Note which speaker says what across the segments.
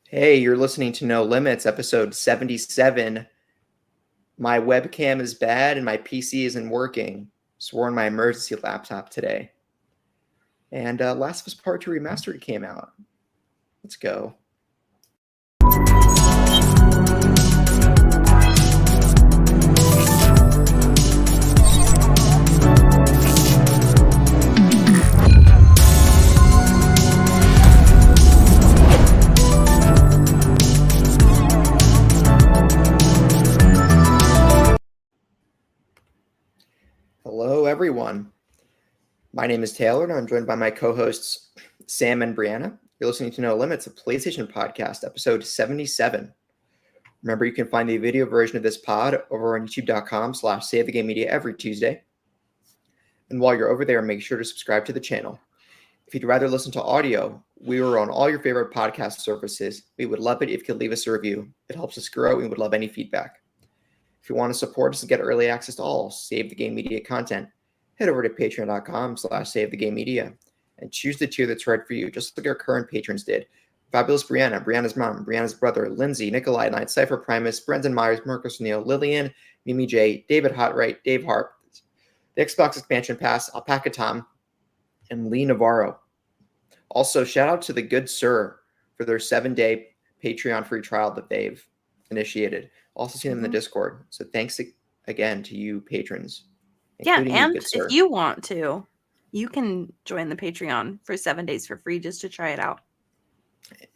Speaker 1: Hey, you're listening to No Limits, episode 77. My webcam is bad and my PC isn't working. Swore on my emergency laptop today. And Last of Us Part 2 Remastered came out. Let's go. Hello, everyone. My name is Taylor, and I'm joined by my co-hosts Sam and Breanna. You're listening to No Limits, a PlayStation podcast, episode 77. Remember, you can find the video version of this pod over on youtube.com/SaveTheGameMedia every Tuesday. And while you're over there, make sure to subscribe to the channel. If you'd rather listen to audio, we are on all your favorite podcast services. We would love it if you could leave us a review. It helps us grow, and we would love any feedback. If you want to support us and get early access to all Save the Game Media content, head over to patreon.com/SaveTheGameMedia and choose the tier that's right for you, just like our current patrons did. Fabulous Breanna, Brianna's mom, Brianna's brother, Lindsay, Nikolai Knight, Cypher Primus, Brendan Myers, Marcus Neal, Lillian, Mimi J, David Hotright, Dave Harp, the Xbox Expansion Pass, Alpaca Tom, and Lee Navarro. Also, shout out to the Good Sir for their 7-day Patreon free trial that they've initiated. Also seen them in the Discord. So thanks again to you patrons.
Speaker 2: Yeah, and if you want to, you can join the Patreon for 7 days for free just to try it out.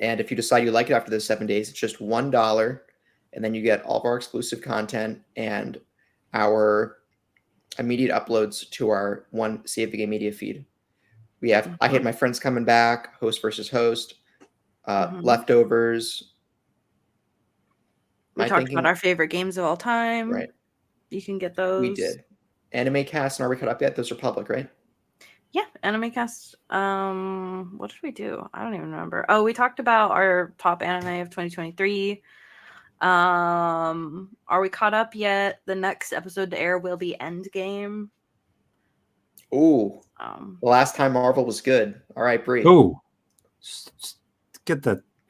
Speaker 1: And if you decide you like it after the 7 days, it's just $1. And then you get all of our exclusive content and our immediate uploads to our one Save the Game Media feed. We have I Hate My Friends coming back, Host versus Host, Leftovers.
Speaker 2: We talked about our favorite games of all time.
Speaker 1: Right.
Speaker 2: You can get those.
Speaker 1: We did. Anime Cast and Are We Caught Up Yet? Those are public, right?
Speaker 2: Yeah, Anime Cast. What did we do? I don't even remember. Oh, we talked about our top anime of 2023. Are We Caught Up Yet? The next episode to air will be Endgame.
Speaker 1: Ooh. The last time Marvel was good. All right, Bree.
Speaker 3: Ooh.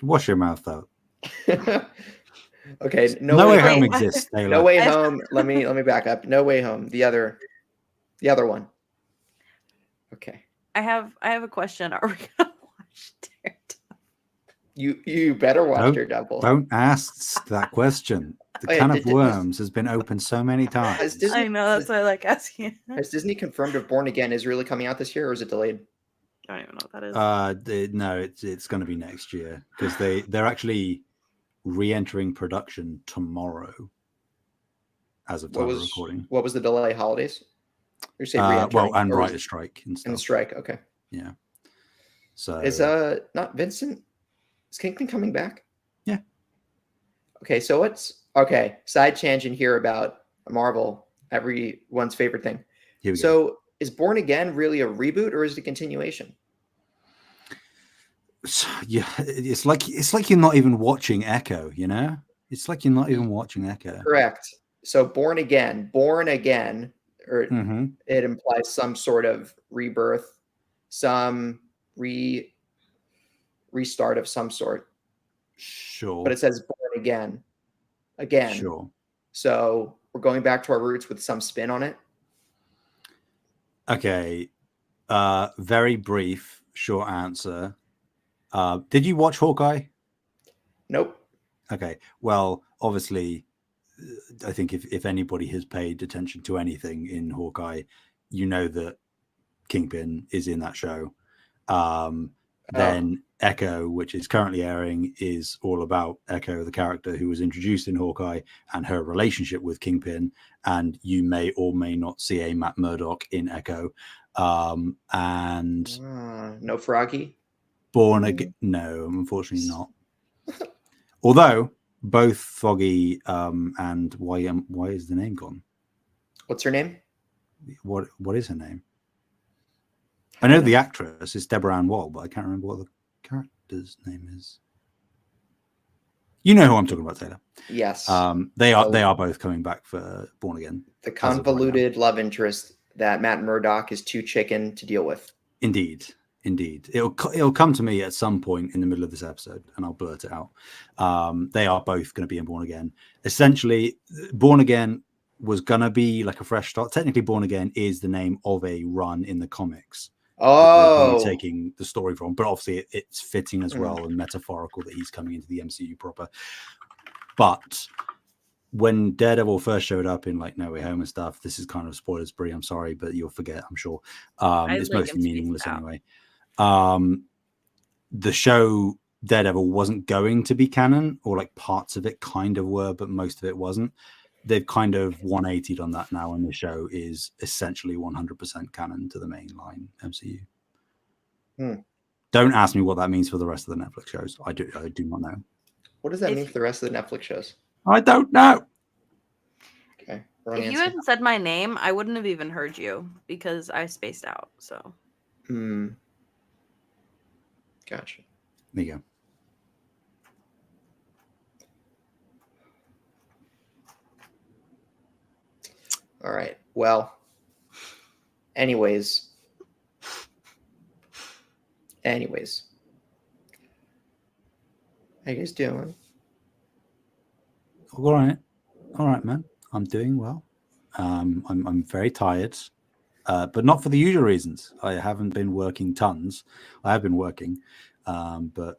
Speaker 3: Wash your mouth out.
Speaker 1: Okay,
Speaker 3: No Way Home exists. Taylor.
Speaker 1: No Way Home. Let me back up. No Way Home. The other one. Okay.
Speaker 2: I have a question. Are we gonna watch Daredevil?
Speaker 1: You better watch Daredevil.
Speaker 3: Don't ask that question. The can of worms has been opened so many times.
Speaker 2: I know, that's why I like asking.
Speaker 1: Has Disney confirmed if Born Again is really coming out this year, or is it delayed?
Speaker 2: I don't even know what that is.
Speaker 3: No, it's going to be next year because they're actually re-entering production tomorrow as of time of recording.
Speaker 1: What was the delay? Holidays? You're saying
Speaker 3: and writer's strike and stuff.
Speaker 1: And strike, okay.
Speaker 3: Yeah. So
Speaker 1: is not Vincent? Is Kingpin coming back?
Speaker 3: Yeah.
Speaker 1: Okay, so side tangent here about Marvel, everyone's favorite thing.
Speaker 3: Here we
Speaker 1: go. Is Born Again really a reboot or is it a continuation?
Speaker 3: Yeah, it's like you're not even watching Echo, you know? It's like you're not even watching Echo.
Speaker 1: Correct. So Born Again, or it implies some sort of rebirth, some restart of some sort.
Speaker 3: Sure.
Speaker 1: But it says Born Again.
Speaker 3: Sure.
Speaker 1: So we're going back to our roots with some spin on it.
Speaker 3: Okay. Very brief, short answer. Did you watch Hawkeye?
Speaker 1: Nope.
Speaker 3: Okay. Well, obviously, I think if anybody has paid attention to anything in Hawkeye, you know that Kingpin is in that show. Then Echo, which is currently airing, is all about Echo, the character who was introduced in Hawkeye, and her relationship with Kingpin. And you may or may not see a Matt Murdock in Echo. And
Speaker 1: no Froggy?
Speaker 3: Born Again? No, unfortunately not. Although both Foggy and why is the name gone?
Speaker 1: What's her name?
Speaker 3: What is her name? I know the actress is Deborah Ann Woll, but I can't remember what the character's name is. You know who I'm talking about, Taylor.
Speaker 1: Yes.
Speaker 3: They are both coming back for Born Again.
Speaker 1: The convoluted love interest that Matt Murdock is too chicken to deal with.
Speaker 3: Indeed. Indeed. It'll come to me at some point in the middle of this episode, and I'll blurt it out. They are both going to be in Born Again. Essentially, Born Again was going to be like a fresh start. Technically, Born Again is the name of a run in the comics.
Speaker 1: Oh,
Speaker 3: That taking the story from, but obviously it's fitting as well and metaphorical that he's coming into the MCU proper. But when Daredevil first showed up in like No Way Home and stuff, this is kind of spoilers free. I'm sorry, but you'll forget, I'm sure. It's mostly meaningless anyway. The show Daredevil wasn't going to be canon, or like parts of it kind of were, but most of it wasn't. They've kind of 180'd on that now, and the show is essentially 100% canon to the mainline MCU. Don't ask me what that means for the rest of the Netflix shows. I do not know.
Speaker 1: What does that mean for the rest of the Netflix shows?
Speaker 3: I don't know.
Speaker 1: Okay.
Speaker 2: If you hadn't said my name, I wouldn't have even heard you because I spaced out. So.
Speaker 1: Gotcha.
Speaker 3: There you go.
Speaker 1: All right. Well, anyways. How you guys doing?
Speaker 3: All right, man. I'm doing well. I'm very tired, but not for the usual reasons. I haven't been working tons. I have been working, but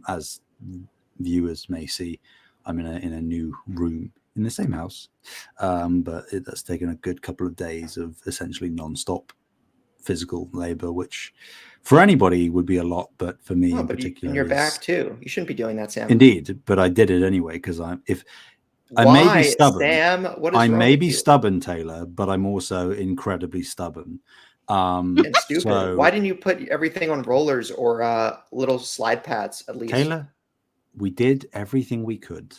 Speaker 3: as viewers may see, I'm in a new room in the same house, but that's taken a good couple of days of essentially non-stop physical labor, which for anybody would be a lot, but for me in particular,
Speaker 1: you're back too. You shouldn't be doing that, Sam.
Speaker 3: Indeed, but I did it anyway because I
Speaker 1: Why,
Speaker 3: may be stubborn.
Speaker 1: Sam? What is
Speaker 3: I
Speaker 1: wrong
Speaker 3: may
Speaker 1: with
Speaker 3: be
Speaker 1: you?
Speaker 3: stubborn, Taylor, but I'm also incredibly stubborn.
Speaker 1: And stupid.
Speaker 3: So,
Speaker 1: why didn't you put everything on rollers or little slide pads at least?
Speaker 3: Taylor, we did everything we could.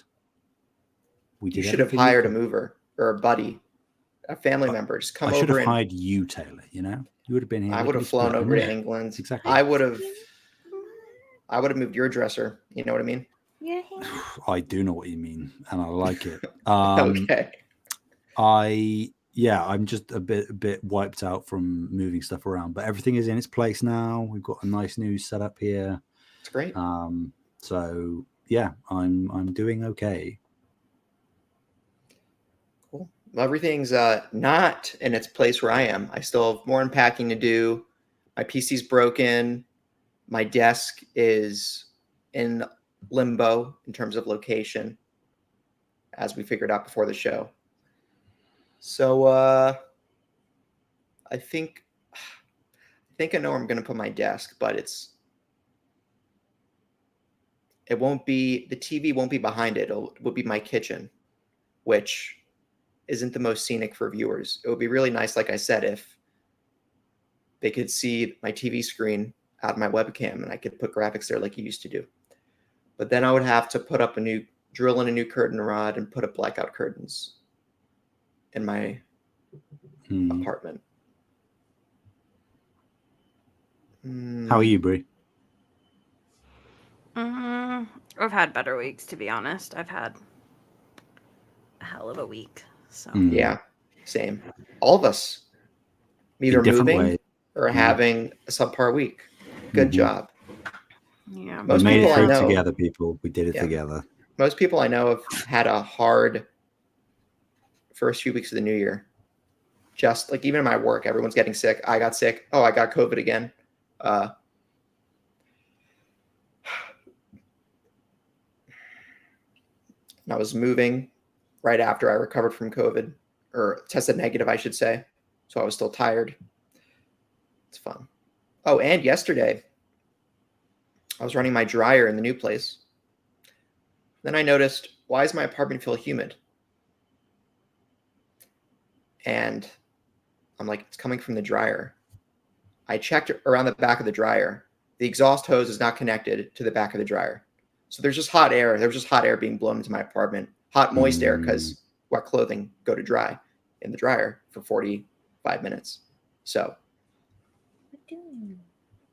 Speaker 1: You should have hired a mover or a buddy, a family member. Just come over.
Speaker 3: I should have hired you, Taylor. You know, you would have been here.
Speaker 1: I would have flown over to England.
Speaker 3: Exactly.
Speaker 1: I would have moved your dresser. You know what I mean?
Speaker 2: Yeah.
Speaker 3: I do know what you mean, and I like it.
Speaker 1: Okay.
Speaker 3: I'm just a bit wiped out from moving stuff around, but everything is in its place now. We've got a nice new setup here.
Speaker 1: It's great.
Speaker 3: So yeah, I'm doing okay.
Speaker 1: Cool. Well, everything's not in its place where I am. I still have more unpacking to do. My PC's broken. My desk is in limbo in terms of location, as we figured out before the show. So I think I know where I'm going to put my desk, but the TV won't be behind it. It will be my kitchen, which isn't the most scenic for viewers. It would be really nice, like I said, if they could see my TV screen out of my webcam and I could put graphics there like you used to do. But then I would have to drill in a new curtain rod and put up blackout curtains in my apartment.
Speaker 3: How are you, Brie?
Speaker 2: I've had better weeks, to be honest. I've had a hell of a week. So
Speaker 1: yeah, same. All of us, either moving or having a subpar week. Good job.
Speaker 2: Yeah,
Speaker 3: We made it through together, people. We did it together.
Speaker 1: Most people I know have had a hard first few weeks of the new year. Just like even in my work, everyone's getting sick. I got sick. Oh, I got COVID again. I was moving right after I recovered from COVID, or tested negative, I should say. So I was still tired. It's fun. Oh, and yesterday, I was running my dryer in the new place. Then I noticed, why does my apartment feel humid? And I'm like, it's coming from the dryer. I checked around the back of the dryer. The exhaust hose is not connected to the back of the dryer. So there's just hot air. There was just hot air being blown into my apartment. Hot, moist air, because wet clothing go to dry in the dryer for 45 minutes. So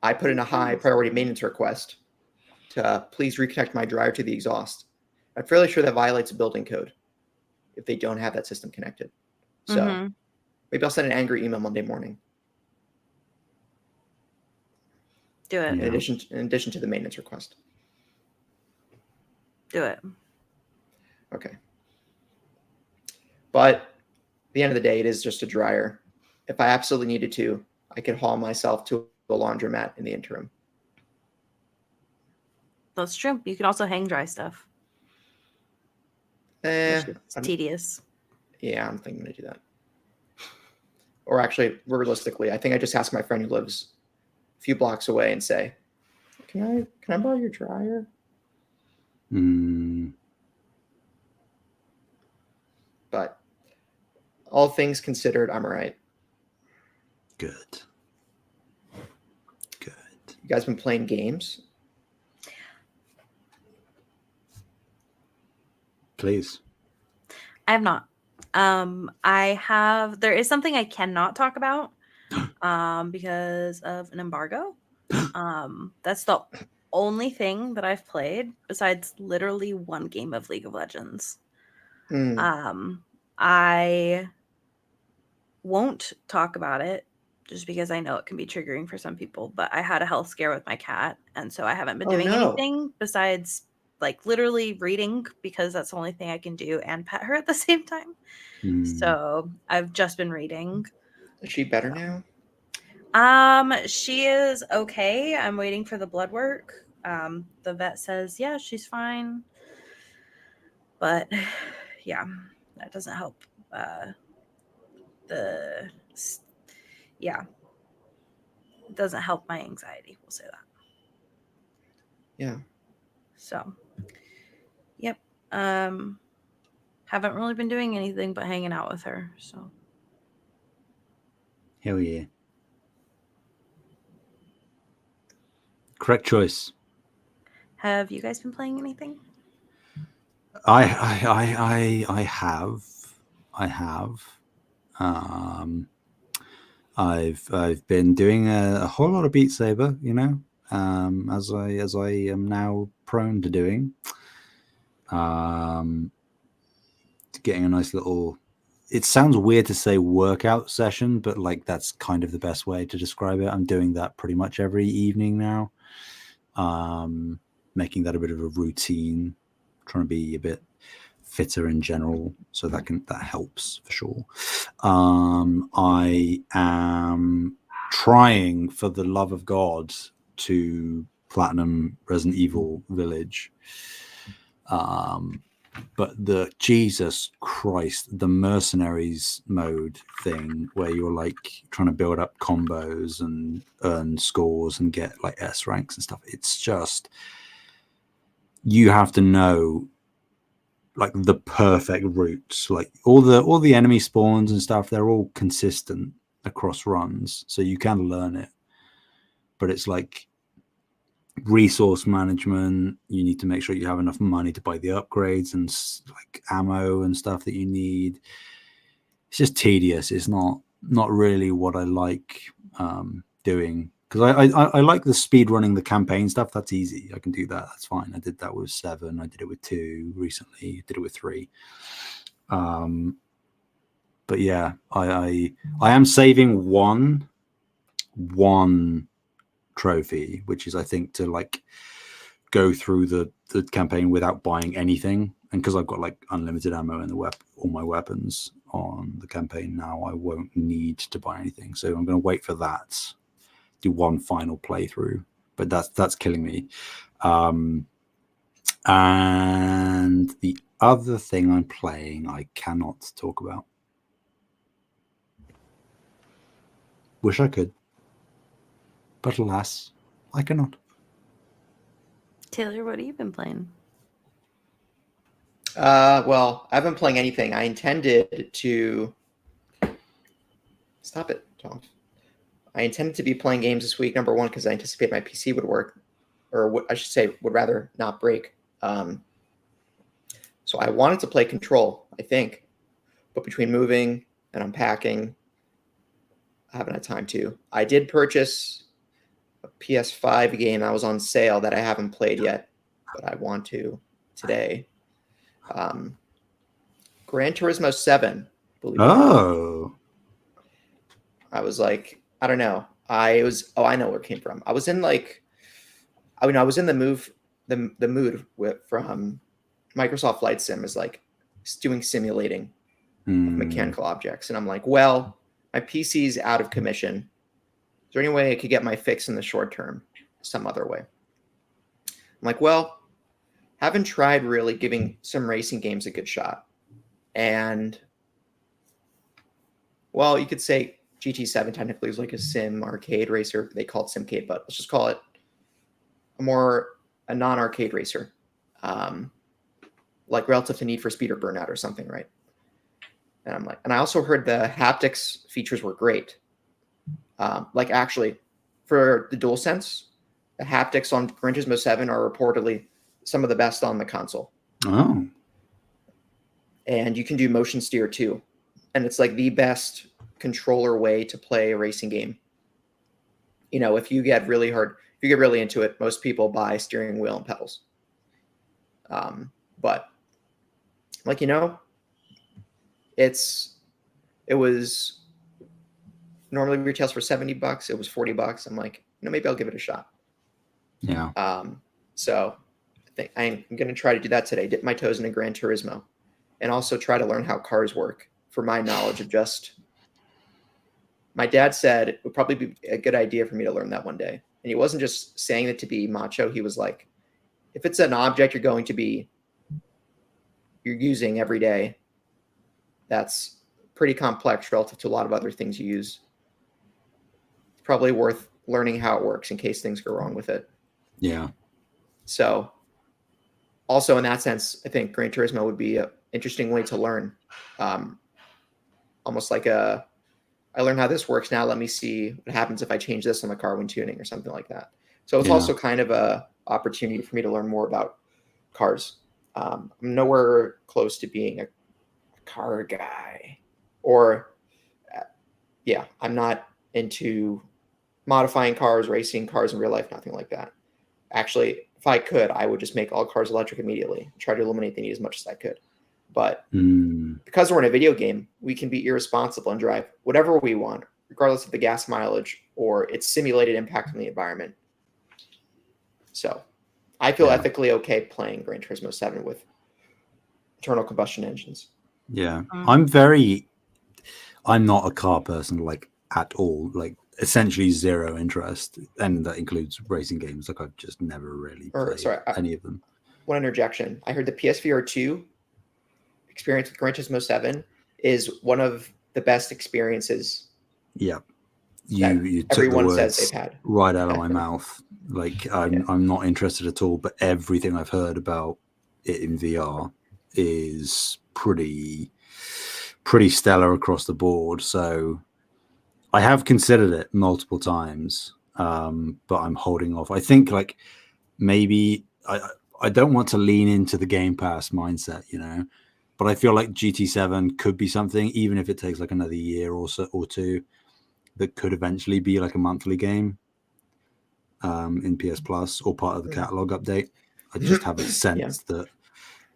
Speaker 1: I put in a high priority maintenance request to please reconnect my dryer to the exhaust. I'm fairly sure that violates a building code if they don't have that system connected. So maybe I'll send an angry email Monday morning.
Speaker 2: Do it.
Speaker 3: Yeah.
Speaker 1: in addition to the maintenance request.
Speaker 2: Do it.
Speaker 1: Okay. But at the end of the day, it is just a dryer. If I absolutely needed to, I could haul myself to a laundromat in the interim.
Speaker 2: That's true. You can also hang dry stuff. It's tedious.
Speaker 1: Yeah, I'm thinking to do that. Or actually, realistically, I think I just ask my friend who lives a few blocks away and say, "Can I borrow your dryer?" But all things considered, I'm all right.
Speaker 3: Good.
Speaker 1: You guys been playing games?
Speaker 3: Please.
Speaker 2: I have not. There is something I cannot talk about because of an embargo. That's the only thing that I've played besides literally one game of League of Legends. I won't talk about it just because I know it can be triggering for some people, but I had a health scare with my cat, and so I haven't been doing anything besides like literally reading, because that's the only thing I can do, and pet her at the same time. So I've just been reading.
Speaker 1: Is she better now?
Speaker 2: She is okay. I'm waiting for the blood work. The vet says, yeah, she's fine. But yeah, that doesn't help. It doesn't help my anxiety. We'll say that.
Speaker 1: Yeah.
Speaker 2: So, yep. Haven't really been doing anything but hanging out with her. So.
Speaker 3: Hell yeah. Correct choice.
Speaker 2: Have you guys been playing anything?
Speaker 3: I have. I've been doing a whole lot of Beat Saber, as I am now prone to doing. Getting a nice little. It sounds weird to say workout session, but like that's kind of the best way to describe it. I'm doing that pretty much every evening now. Making that a bit of a routine, trying to be a bit fitter in general, so that helps for sure. I am trying, for the love of God, to platinum Resident Evil Village. But the Jesus Christ, the mercenaries mode thing where you're like trying to build up combos and earn scores and get like S ranks and stuff. It's just, you have to know like the perfect routes, like all the enemy spawns and stuff. They're all consistent across runs, so you can learn it. But it's like resource management. You need to make sure you have enough money to buy the upgrades and like ammo and stuff that you need. It's just tedious. It's not really what I like doing, because I like the speed running the campaign stuff. That's easy. I can do that. That's fine. I did that with 7. I did it with 2 recently. I did it with 3. But yeah, I am saving one trophy, which is I think to like go through the campaign without buying anything, and because I've got like unlimited ammo in all my weapons on the campaign now, I won't need to buy anything. So I'm going to wait for that, do one final playthrough, but that's killing me. And the other thing I'm playing I cannot talk about. Wish I could, but alas, I cannot.
Speaker 2: Taylor, what have you been playing?
Speaker 1: Well, I haven't been playing anything. I intended to stop it, Tom. I intended to be playing games this week. Number one, because I anticipate my PC would work, or what I should say, would rather not break. So I wanted to play Control, I think, but between moving and unpacking, I haven't had time to. I did purchase a PS5 game that was on sale that I haven't played yet, but I want to today. Gran Turismo 7.
Speaker 3: Oh.
Speaker 1: I was like, I don't know. I know where it came from. I was in I was in the mood from Microsoft Flight Sim is like doing simulating of mechanical objects. And I'm like, well, my PC's out of commission. Is there any way I could get my fix in the short term some other way? I'm like, well, haven't tried really giving some racing games a good shot. And, well, you could say GT7 technically is like a sim arcade racer. They call it Simcade, but let's just call it a non-arcade racer. Like relative to Need for Speed or Burnout or something, right? And I'm like, and I also heard the haptics features were great. Like actually, for the DualSense, the haptics on Gran Turismo 7 are reportedly some of the best on the console.
Speaker 3: Oh.
Speaker 1: And you can do motion steer too. And it's like the best controller way to play a racing game. You know, if you get really into it, most people buy steering wheel and pedals. But like, you know, it was normally retails for $70. It was $40. I'm like, you know, maybe I'll give it a shot.
Speaker 3: Yeah.
Speaker 1: So I think I'm going to try to do that today. Dip my toes into Gran Turismo and also try to learn how cars work for my knowledge of just, my dad said it would probably be a good idea for me to learn that one day. And he wasn't just saying it to be macho. He was like, if it's an object you're using every day, that's pretty complex relative to a lot of other things you use. It's probably worth learning how it works in case things go wrong with it.
Speaker 3: Yeah.
Speaker 1: So also in that sense, I think Gran Turismo would be an interesting way to learn. Almost like I learned how this works now. Let me see what happens if I change this on the car when tuning or something like that. So it's also kind of a opportunity for me to learn more about cars. I'm nowhere close to being a car guy, or I'm not into modifying cars, racing cars in real life, nothing like that. Actually, if I could, I would just make all cars electric immediately, try to eliminate the need as much as I could. But because we're in a video game, we can be irresponsible and drive whatever we want, regardless of the gas mileage or its simulated impact on the environment. So I feel ethically okay playing Gran Turismo 7 with internal combustion engines.
Speaker 3: Yeah. I'm not a car person, like, at all. Like, essentially zero interest. And that includes racing games. Like, I've just never really played any of them.
Speaker 1: One interjection. I heard the PSVR 2 experience with Gran Turismo 7 is one of the best experiences.
Speaker 3: Yeah. You took the words right out of my mouth. Like, I'm not interested at all, but everything I've heard about it in VR is pretty stellar across the board. So I have considered it multiple times, but I'm holding off. I think, like, maybe I don't want to lean into the Game Pass mindset, you know, but I feel like GT7 could be something, even if it takes like another year or so or two, that could eventually be like a monthly game in PS Plus or part of the catalog update. I just have a sense that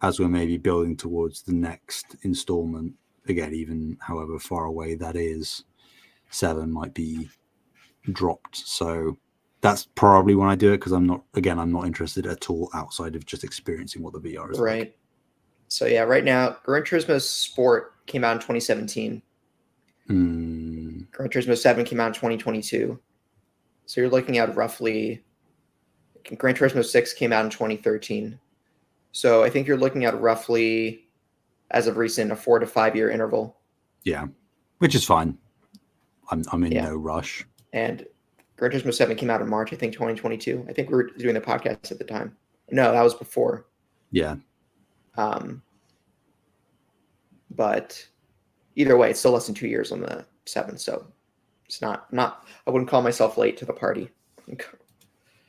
Speaker 3: as we're maybe building towards the next installment, again, even however far away that is, 7 might be dropped. So that's probably when I do it, because I'm not interested at all outside of just experiencing what the VR is like.
Speaker 1: So yeah, right now, Gran Turismo Sport came out in 2017. Gran Turismo 7 came out in 2022. So you're looking at roughly, Gran Turismo 6 came out in 2013. So I think you're looking at roughly, as of recent, a 4 to 5 year interval.
Speaker 3: Yeah, which is fine. I'm in no rush.
Speaker 1: And Gran Turismo 7 came out in March, I think, 2022. I think we were doing the podcast at the time. No, that was before.
Speaker 3: Yeah.
Speaker 1: But either way, it's still less than 2 years on the 7. So it's not. I wouldn't call myself late to the party.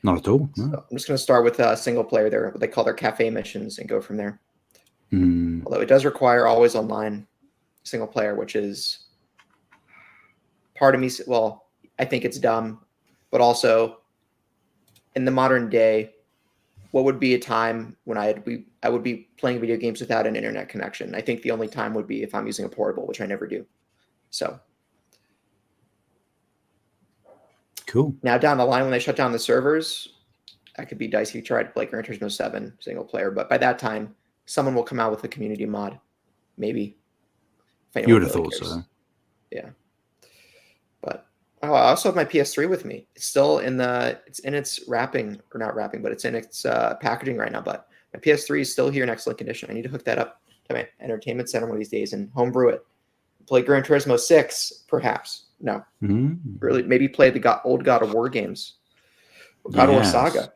Speaker 3: Not at all. No.
Speaker 1: So I'm just going to start with a single player there, what they call their cafe missions, and go from there. Although it does require always online single player, which is part of me. Well, I think it's dumb, but also in the modern day, what would be a time when I would be playing video games without an internet connection? I think the only time would be if I'm using a portable, which I never do. So
Speaker 3: Cool.
Speaker 1: Now down the line, when they shut down the servers, that could be dicey. You try to play Gran Turismo 7 single player, but by that time, someone will come out with a community mod, maybe.
Speaker 3: You would have thought so.
Speaker 1: Yeah. But I also have my PS3 with me. It's still in its wrapping, or not wrapping, but it's in its packaging right now. But my PS3 is still here in excellent condition. I need to hook that up to my entertainment center one of these days and homebrew it. Play Gran Turismo 6, perhaps. No. Really, maybe play the old God of War games. God of War Saga.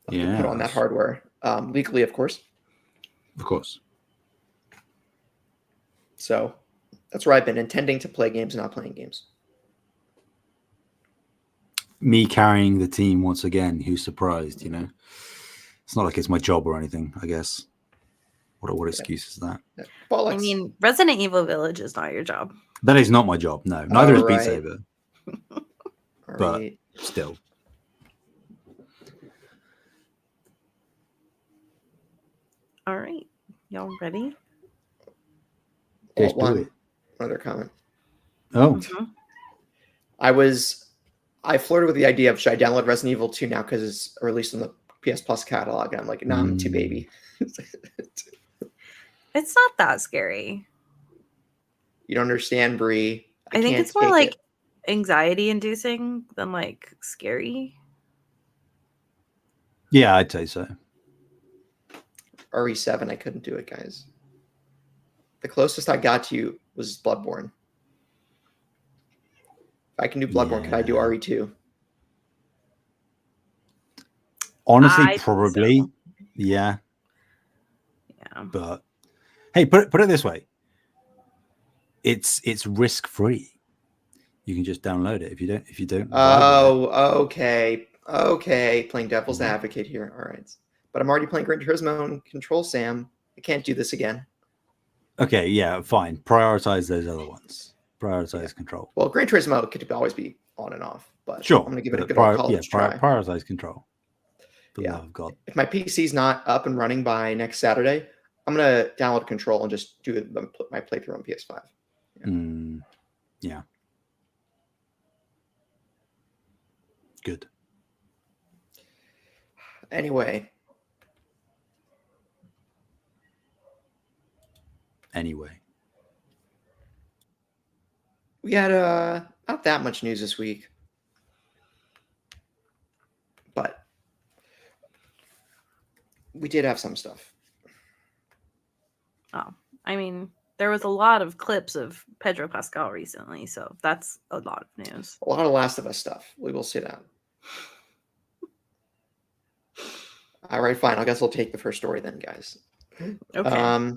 Speaker 1: Put on that hardware. Legally, of course.
Speaker 3: Of course.
Speaker 1: So that's where I've been intending to play games and not playing games.
Speaker 3: Me carrying the team once again. Who's surprised, It's not like it's my job or anything, I guess. What excuse is that?
Speaker 2: I mean, Resident Evil Village is not your job.
Speaker 3: That is not my job, no. Neither is Beat Saber. But still.
Speaker 2: All right. Y'all ready?
Speaker 1: One other comment.
Speaker 3: Oh.
Speaker 2: Mm-hmm.
Speaker 1: I flirted with the idea of, should I download Resident Evil 2 now because it's released in the PS Plus catalog? And I'm like, no, I'm too baby.
Speaker 2: It's not that scary.
Speaker 1: You don't understand, Bree.
Speaker 2: I think it's more like anxiety inducing than like scary.
Speaker 3: Yeah, I'd say so.
Speaker 1: RE7, I couldn't do it, guys. The closest I got to you was Bloodborne. If I can do Bloodborne, could I do RE2?
Speaker 3: Honestly, probably. So. Yeah. But hey, put it this way. It's risk free. You can just download it if you don't.
Speaker 1: Oh, okay. Playing devil's advocate here. All right. But I'm already playing Gran Turismo and Control, Sam. I can't do this again.
Speaker 3: Okay, yeah, fine. Prioritize those other ones. Prioritize Control.
Speaker 1: Well, Gran Turismo could always be on and off, but
Speaker 3: sure.
Speaker 1: I'm going to give it a good old college try.
Speaker 3: Prioritize Control. For the love of God. If
Speaker 1: my PC's not up and running by next Saturday, I'm going to download Control and just do my playthrough on PS5.
Speaker 3: Yeah. Good.
Speaker 1: Anyway. We had not that much news this week. But we did have some stuff.
Speaker 2: Oh, I mean, there was a lot of clips of Pedro Pascal recently, so that's a lot of news.
Speaker 1: A lot of Last of Us stuff. We will see that. All right, fine. I guess I'll take the first story then, guys.
Speaker 2: Okay.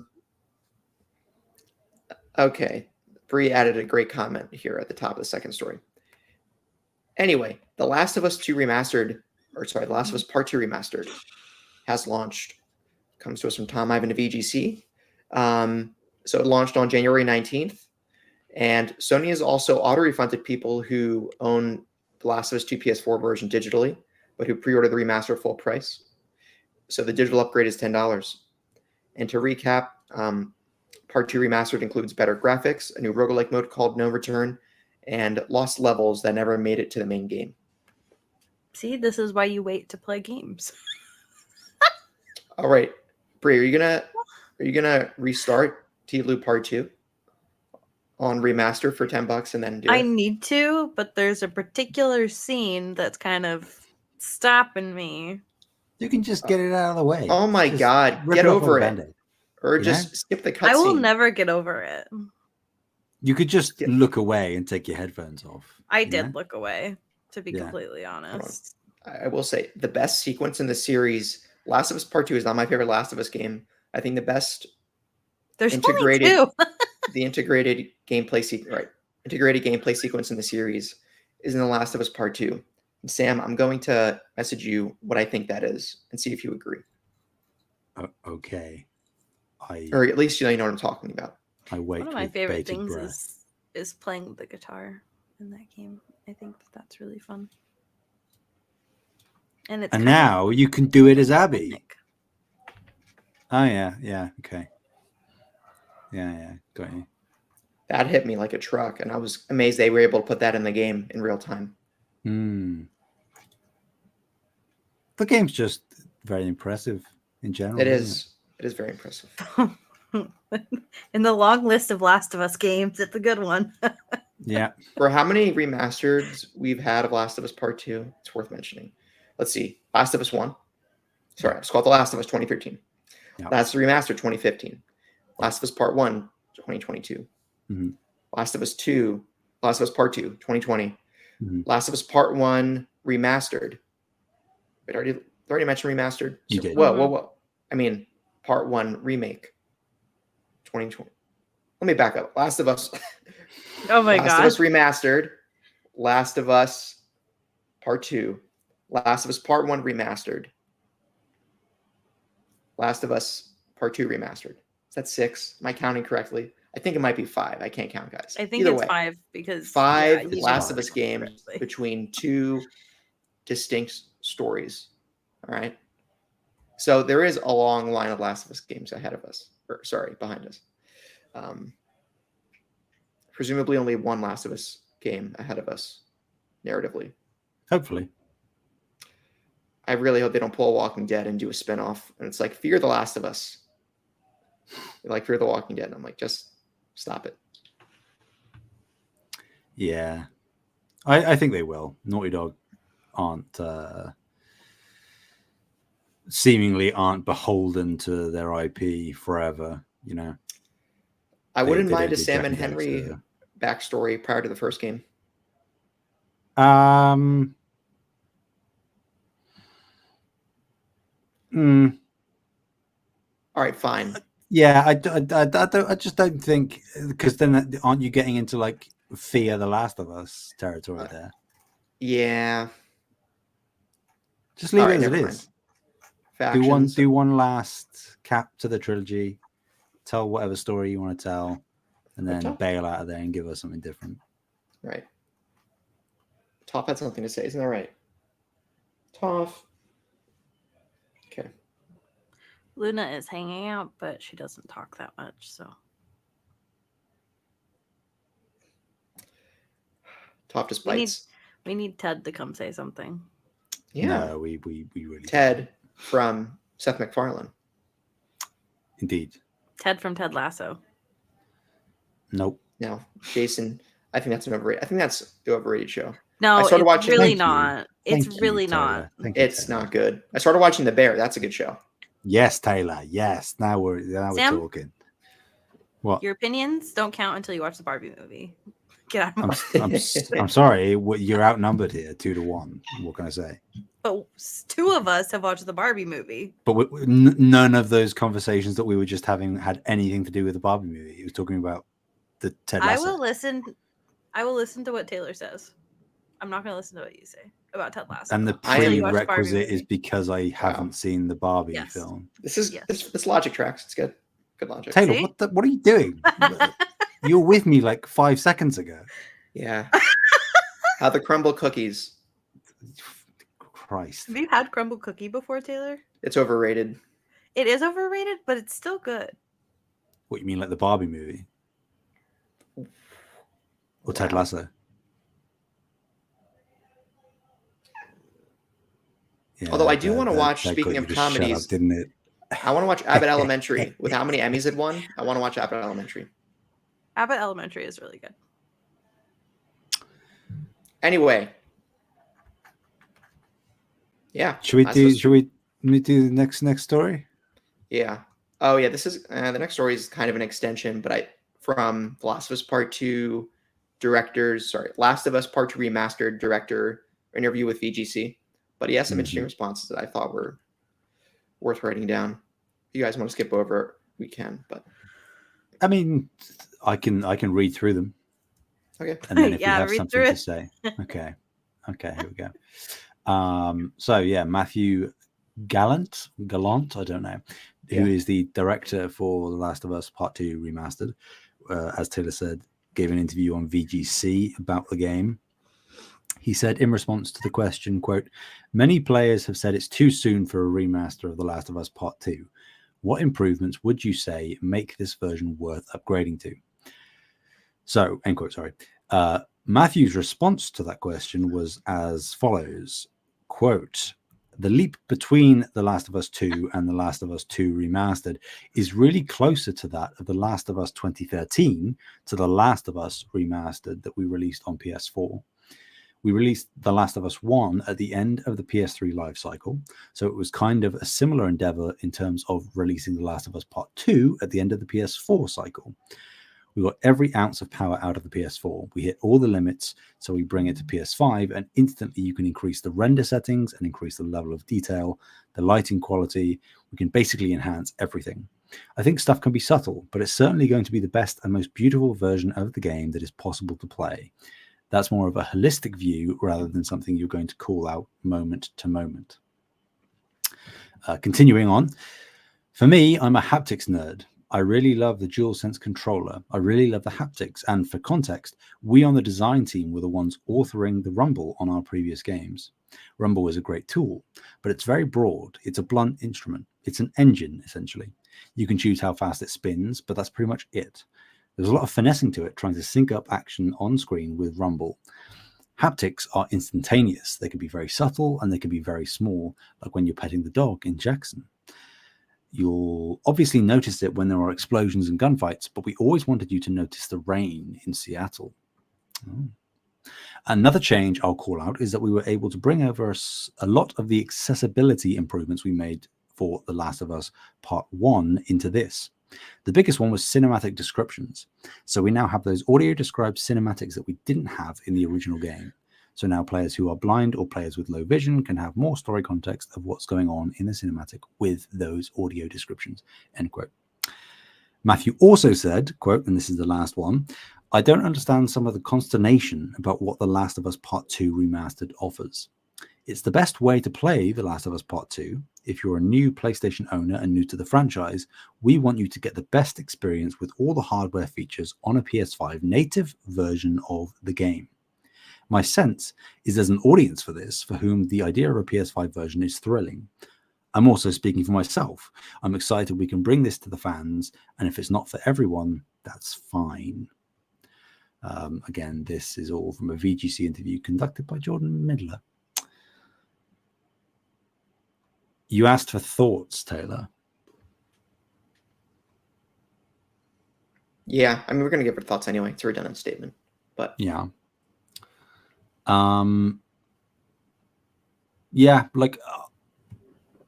Speaker 1: Okay. Bree added a great comment here at the top of the second story. Anyway, The Last of Us 2 Remastered, The Last of Us Part 2 Remastered has launched. Comes to us from Tom Ivan of VGC. So it launched on January 19th. And Sony has also auto-refunded people who own The Last of Us 2 PS4 version digitally, but who pre-order the remaster full price. So the digital upgrade is $10. And to recap, Part 2 Remastered includes better graphics, a new roguelike mode called No Return, and lost levels that never made it to the main game.
Speaker 2: See, this is why you wait to play games.
Speaker 1: All right, Bree, are you gonna restart TLOU Part 2 on Remaster for $10 and then do it?
Speaker 2: I need to, but there's a particular scene that's kind of stopping me.
Speaker 3: You can just get it out of the way.
Speaker 1: Oh my God, get over it. Or just skip the cutscene.
Speaker 2: I will never get over it.
Speaker 3: You could just look away and take your headphones off.
Speaker 2: I did look away, to be completely honest.
Speaker 1: I will say, the best sequence in the series, Last of Us Part 2 is not my favorite Last of Us game. I think the best integrated gameplay sequence in the series is in The Last of Us Part 2. And Sam, I'm going to message you what I think that is and see if you agree.
Speaker 3: Okay.
Speaker 1: Or at least you know what I'm talking about.
Speaker 2: One of my favorite things is playing the guitar in that game. I think that's really fun. And
Speaker 3: now you can do it as Abby. Oh yeah, okay. Yeah, got you.
Speaker 1: That hit me like a truck, and I was amazed they were able to put that in the game in real time.
Speaker 3: The game's just very impressive in general.
Speaker 1: It is. It is very impressive.
Speaker 2: In the long list of Last of Us games, it's a good one.
Speaker 3: Yeah.
Speaker 1: For how many remasters we've had of Last of Us Part 2, it's worth mentioning. Let's see. Last of Us 1. Sorry, it's called The Last of Us 2013.
Speaker 3: Yeah.
Speaker 1: Last of Us Remastered 2015. Last of Us Part 1 2022. Last of Us 2. Last of Us Part 2 2020. Last of Us Part 1 Remastered. Wait, already mentioned Remastered?
Speaker 3: You did.
Speaker 1: Whoa. I mean, Part 1 Remake 2020. Let me back up. Last of Us.
Speaker 2: Oh my
Speaker 1: Last
Speaker 2: god.
Speaker 1: of Us Remastered. Last of Us Part 2. Last of Us Part 1 Remastered. Last of Us Part 2 Remastered. Is that 6? Am I counting correctly? I think it might be 5. I can't count, guys.
Speaker 2: I think
Speaker 1: Either
Speaker 2: it's
Speaker 1: way,
Speaker 2: 5 because
Speaker 1: 5
Speaker 2: you
Speaker 1: Last
Speaker 2: did
Speaker 1: of Us
Speaker 2: it
Speaker 1: games
Speaker 2: correctly.
Speaker 1: between 2 distinct stories. All right. So there is a long line of Last of Us games ahead of us. Behind us. Presumably only one Last of Us game ahead of us, narratively.
Speaker 3: Hopefully.
Speaker 1: I really hope they don't pull a Walking Dead and do a spinoff. And it's like, Fear the Last of Us. Like Fear the Walking Dead. And I'm like, just stop it.
Speaker 3: Yeah. I think they will. Naughty Dog seemingly aren't beholden to their IP forever, you know.
Speaker 1: I wouldn't
Speaker 3: They
Speaker 1: mind
Speaker 3: don't
Speaker 1: a
Speaker 3: do
Speaker 1: Sam
Speaker 3: Jack
Speaker 1: and
Speaker 3: and
Speaker 1: Henry
Speaker 3: Daxter.
Speaker 1: backstory prior to the first game. All right, fine.
Speaker 3: Yeah, I just don't think, because then aren't you getting into like Fear the Last of Us territory there?
Speaker 1: Yeah.
Speaker 3: Just leave
Speaker 1: All
Speaker 3: it
Speaker 1: right,
Speaker 3: as it
Speaker 1: never
Speaker 3: is.
Speaker 1: Factions.
Speaker 3: Do one last cap to the trilogy, tell whatever story you want to tell, and then bail out of there and give us something different.
Speaker 1: Right. Toph had something to say, isn't that right? Toph. Okay.
Speaker 2: Luna is hanging out, but she doesn't talk that much, so.
Speaker 1: Toph just bites.
Speaker 2: We need Ted to come say something.
Speaker 1: Yeah.
Speaker 3: No, we really
Speaker 1: Ted
Speaker 3: don't.
Speaker 1: from Seth MacFarlane.
Speaker 3: Indeed.
Speaker 2: Ted from Ted Lasso.
Speaker 3: Nope.
Speaker 1: No, Jason. I think that's an overrated. I think that's the overrated show.
Speaker 2: No,
Speaker 1: I started
Speaker 2: it's
Speaker 1: watching.
Speaker 2: really
Speaker 3: Thank you.
Speaker 2: not. It's
Speaker 3: Thank
Speaker 2: really
Speaker 3: you,
Speaker 2: not.
Speaker 3: Thank you,
Speaker 1: It's
Speaker 3: Taylor.
Speaker 1: not good. I started watching The Bear. That's a good show.
Speaker 3: Yes, Taylor. Yes. Now we're
Speaker 2: Sam?
Speaker 3: talking. What?
Speaker 2: Your opinions don't count until you watch the Barbie movie. Get out of my
Speaker 3: I'm sorry. You're outnumbered here, 2-1. What can I say?
Speaker 2: But 2 of us have watched the Barbie movie.
Speaker 3: But none of those conversations that we were just having had anything to do with the Barbie movie. He was talking about the Ted Lasso.
Speaker 2: I will listen to what Taylor says. I'm not going to listen to what you say about Ted Lasso.
Speaker 3: And the prerequisite is because I haven't seen the Barbie film.
Speaker 1: This logic tracks. It's good. Good logic.
Speaker 3: Taylor, what are you doing? You were with me like 5 seconds ago.
Speaker 1: Yeah. How the crumble cookies.
Speaker 3: Christ.
Speaker 2: Have you had crumble cookie before, Taylor?
Speaker 1: It's overrated.
Speaker 2: It is overrated, but it's still good.
Speaker 3: What, you mean like the Barbie movie? Or Ted Lasso? Yeah,
Speaker 1: although I do want to watch, speaking of comedies,
Speaker 3: didn't it?
Speaker 1: I want to watch Abbott Elementary. With how many Emmys it won, I want to watch Abbott Elementary.
Speaker 2: Abbott Elementary is really good.
Speaker 1: Anyway. Yeah.
Speaker 3: Should we do the next story?
Speaker 1: Yeah. Oh yeah, this is the next story is kind of an extension, but from The Last of Us Part 2 Last of Us Part 2 Remastered director interview with VGC. But he has some interesting responses that I thought were worth writing down. If you guys want to skip over, we can. But
Speaker 3: I mean, I can read through them.
Speaker 1: Okay.
Speaker 3: And then if you have something to say, okay, here we go. So yeah, Matthew Gallant, I don't know, who is the director for The Last of Us Part 2 Remastered, as Taylor said, gave an interview on VGC about the game. He said in response to the question, quote, "Many players have said it's too soon for a remaster of The Last of Us Part 2. What improvements would you say make this version worth upgrading to?" So, end quote, sorry. Matthew's response to that question was as follows, quote, "The leap between The Last of Us 2 and The Last of Us 2 Remastered is really closer to that of The Last of Us 2013 to The Last of Us Remastered that we released on PS4. We released The Last of Us 1 at the end of the PS3 life cycle, so it was kind of a similar endeavor in terms of releasing The Last of Us Part 2 at the end of the PS4 cycle. We got every ounce of power out of the PS4. We hit all the limits, so we bring it to PS5, and instantly you can increase the render settings and increase the level of detail, the lighting quality. We can basically enhance everything. I think stuff can be subtle, but it's certainly going to be the best and most beautiful version of the game that is possible to play. That's more of a holistic view rather than something you're going to call out moment to moment." Continuing on, "For me, I'm a haptics nerd. I really love the DualSense controller. I really love the haptics. And for context, we on the design team were the ones authoring the rumble on our previous games. Rumble is a great tool, but it's very broad. It's a blunt instrument. It's an engine, essentially. You can choose how fast it spins, but that's pretty much it. There's a lot of finessing to it, trying to sync up action on screen with rumble. Haptics are instantaneous. They can be very subtle and they can be very small, like when you're petting the dog in Jackson. You'll obviously notice it when there are explosions and gunfights, but we always wanted you to notice the rain in Seattle." Oh. "Another change I'll call out is that we were able to bring over a lot of the accessibility improvements we made for The Last of Us Part 1 into this. The biggest one was cinematic descriptions. So we now have those audio described cinematics that we didn't have in the original game. So now players who are blind or players with low vision can have more story context of what's going on in the cinematic with those audio descriptions," end quote. Matthew also said, quote, and this is the last one, "I don't understand some of the consternation about what The Last of Us Part 2 Remastered offers. It's the best way to play The Last of Us Part 2. If you're a new PlayStation owner and new to the franchise, we want you to get the best experience with all the hardware features on a PS5 native version of the game. My sense is there's an audience for this for whom the idea of a PS5 version is thrilling. I'm also speaking for myself. I'm excited we can bring this to the fans, and if it's not for everyone, that's fine." Again, this is all from a VGC interview conducted by Jordan Midler. You asked for thoughts, Taylor.
Speaker 1: Yeah, I mean, we're going to give our thoughts anyway. It's a redundant statement, but
Speaker 3: yeah. Yeah, like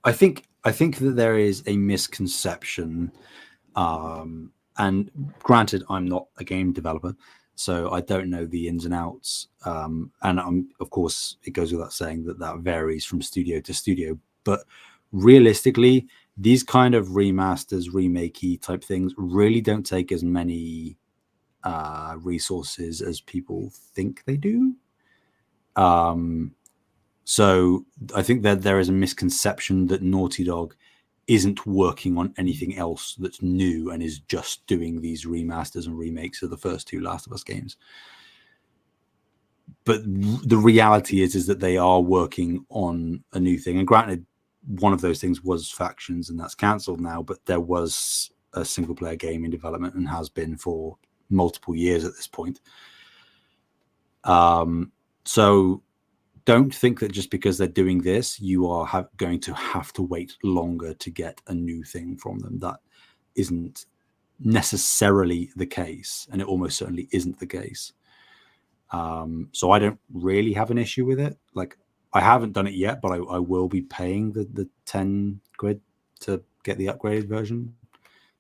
Speaker 3: I think that there is a misconception, and granted, I'm not a game developer, so I don't know the ins and outs, and of course, it goes without saying that varies from studio to studio, but realistically, these kind of remasters, remakey type things really don't take as many resources as people think they do. So I think that there is a misconception that Naughty Dog isn't working on anything else that's new and is just doing these remasters and remakes of the first two Last of Us games. But the reality is that they are working on a new thing. And granted, one of those things was Factions, and that's cancelled now, but there was a single player game in development and has been for multiple years at this point. So don't think that just because they're doing this, you are going to have to wait longer to get a new thing from them. That isn't necessarily the case, and it almost certainly isn't the case. So I don't really have an issue with it. Like, I haven't done it yet, but I will be paying the 10 quid to get the upgraded version.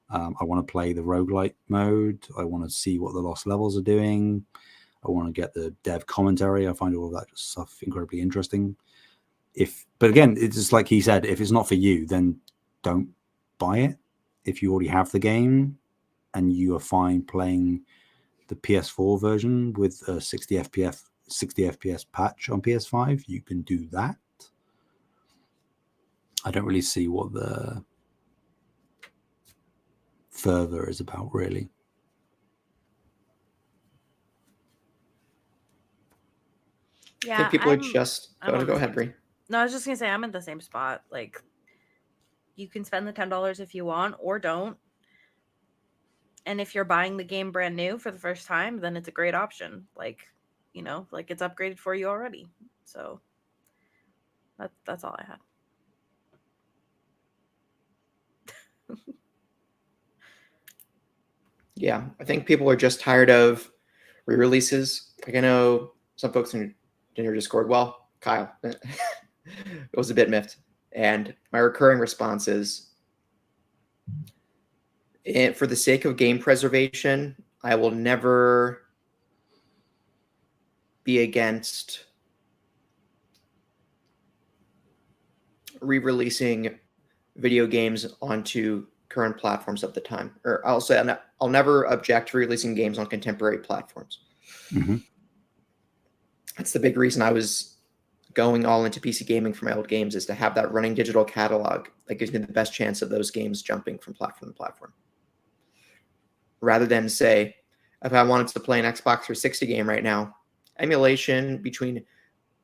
Speaker 3: I want to play the roguelite mode. I want to see what the lost levels are doing. I want to get the dev commentary. I find all of that stuff incredibly interesting. But again, it's just like he said, if it's not for you, then don't buy it. If you already have the game and you are fine playing the PS4 version with a 60 FPS patch on PS5, you can do that. I don't really see what the further is about, really.
Speaker 2: Yeah,
Speaker 1: I think people are just go ahead, Bree.
Speaker 2: No, I was just gonna say I'm in the same spot. Like, you can spend the $10 if you want, or don't. And if you're buying the game brand new for the first time, then it's a great option. Like, you know, like it's upgraded for you already. So that's all I had.
Speaker 1: Yeah, I think people are just tired of re-releases. Like I know some folks in your Discord. Well, Kyle, it was a bit miffed, and my recurring response is, for the sake of game preservation, I will never be against re-releasing video games onto current platforms of the time. Or I'll say I'll never object to releasing games on contemporary platforms.
Speaker 3: Mm-hmm.
Speaker 1: That's the big reason I was going all into PC gaming for my old games, is to have that running digital catalog that gives me the best chance of those games jumping from platform to platform. Rather than say, if I wanted to play an Xbox 360 game right now, emulation between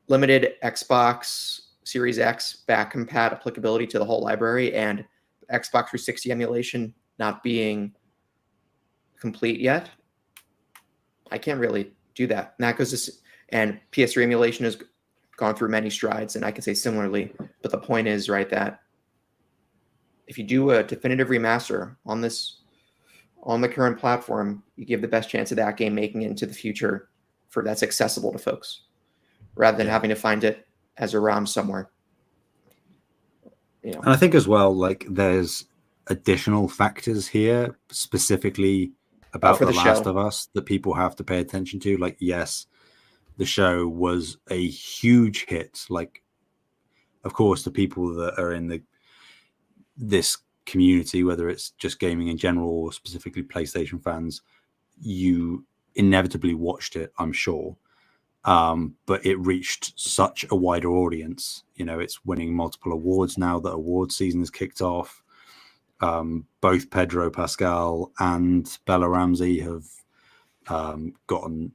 Speaker 1: limited Xbox Series X back compat applicability to the whole library and Xbox 360 emulation not being complete yet, I can't really do that. And that goes to, and PS3 emulation has gone through many strides, and I can say similarly. But the point is, right, that if you do a definitive remaster on the current platform, you give the best chance of that game making it into the future for that's accessible to folks, rather than having to find it as a ROM somewhere. You know.
Speaker 3: And I think as well, like there's additional factors here, specifically about The Last of Us, that people have to pay attention to. Like, yes, the show was a huge hit. Like, of course, the people that are in this community, whether it's just gaming in general or specifically PlayStation fans, you inevitably watched it, I'm sure. But it reached such a wider audience. You know, it's winning multiple awards now that award season has kicked off. Both Pedro Pascal and Bella Ramsey have gotten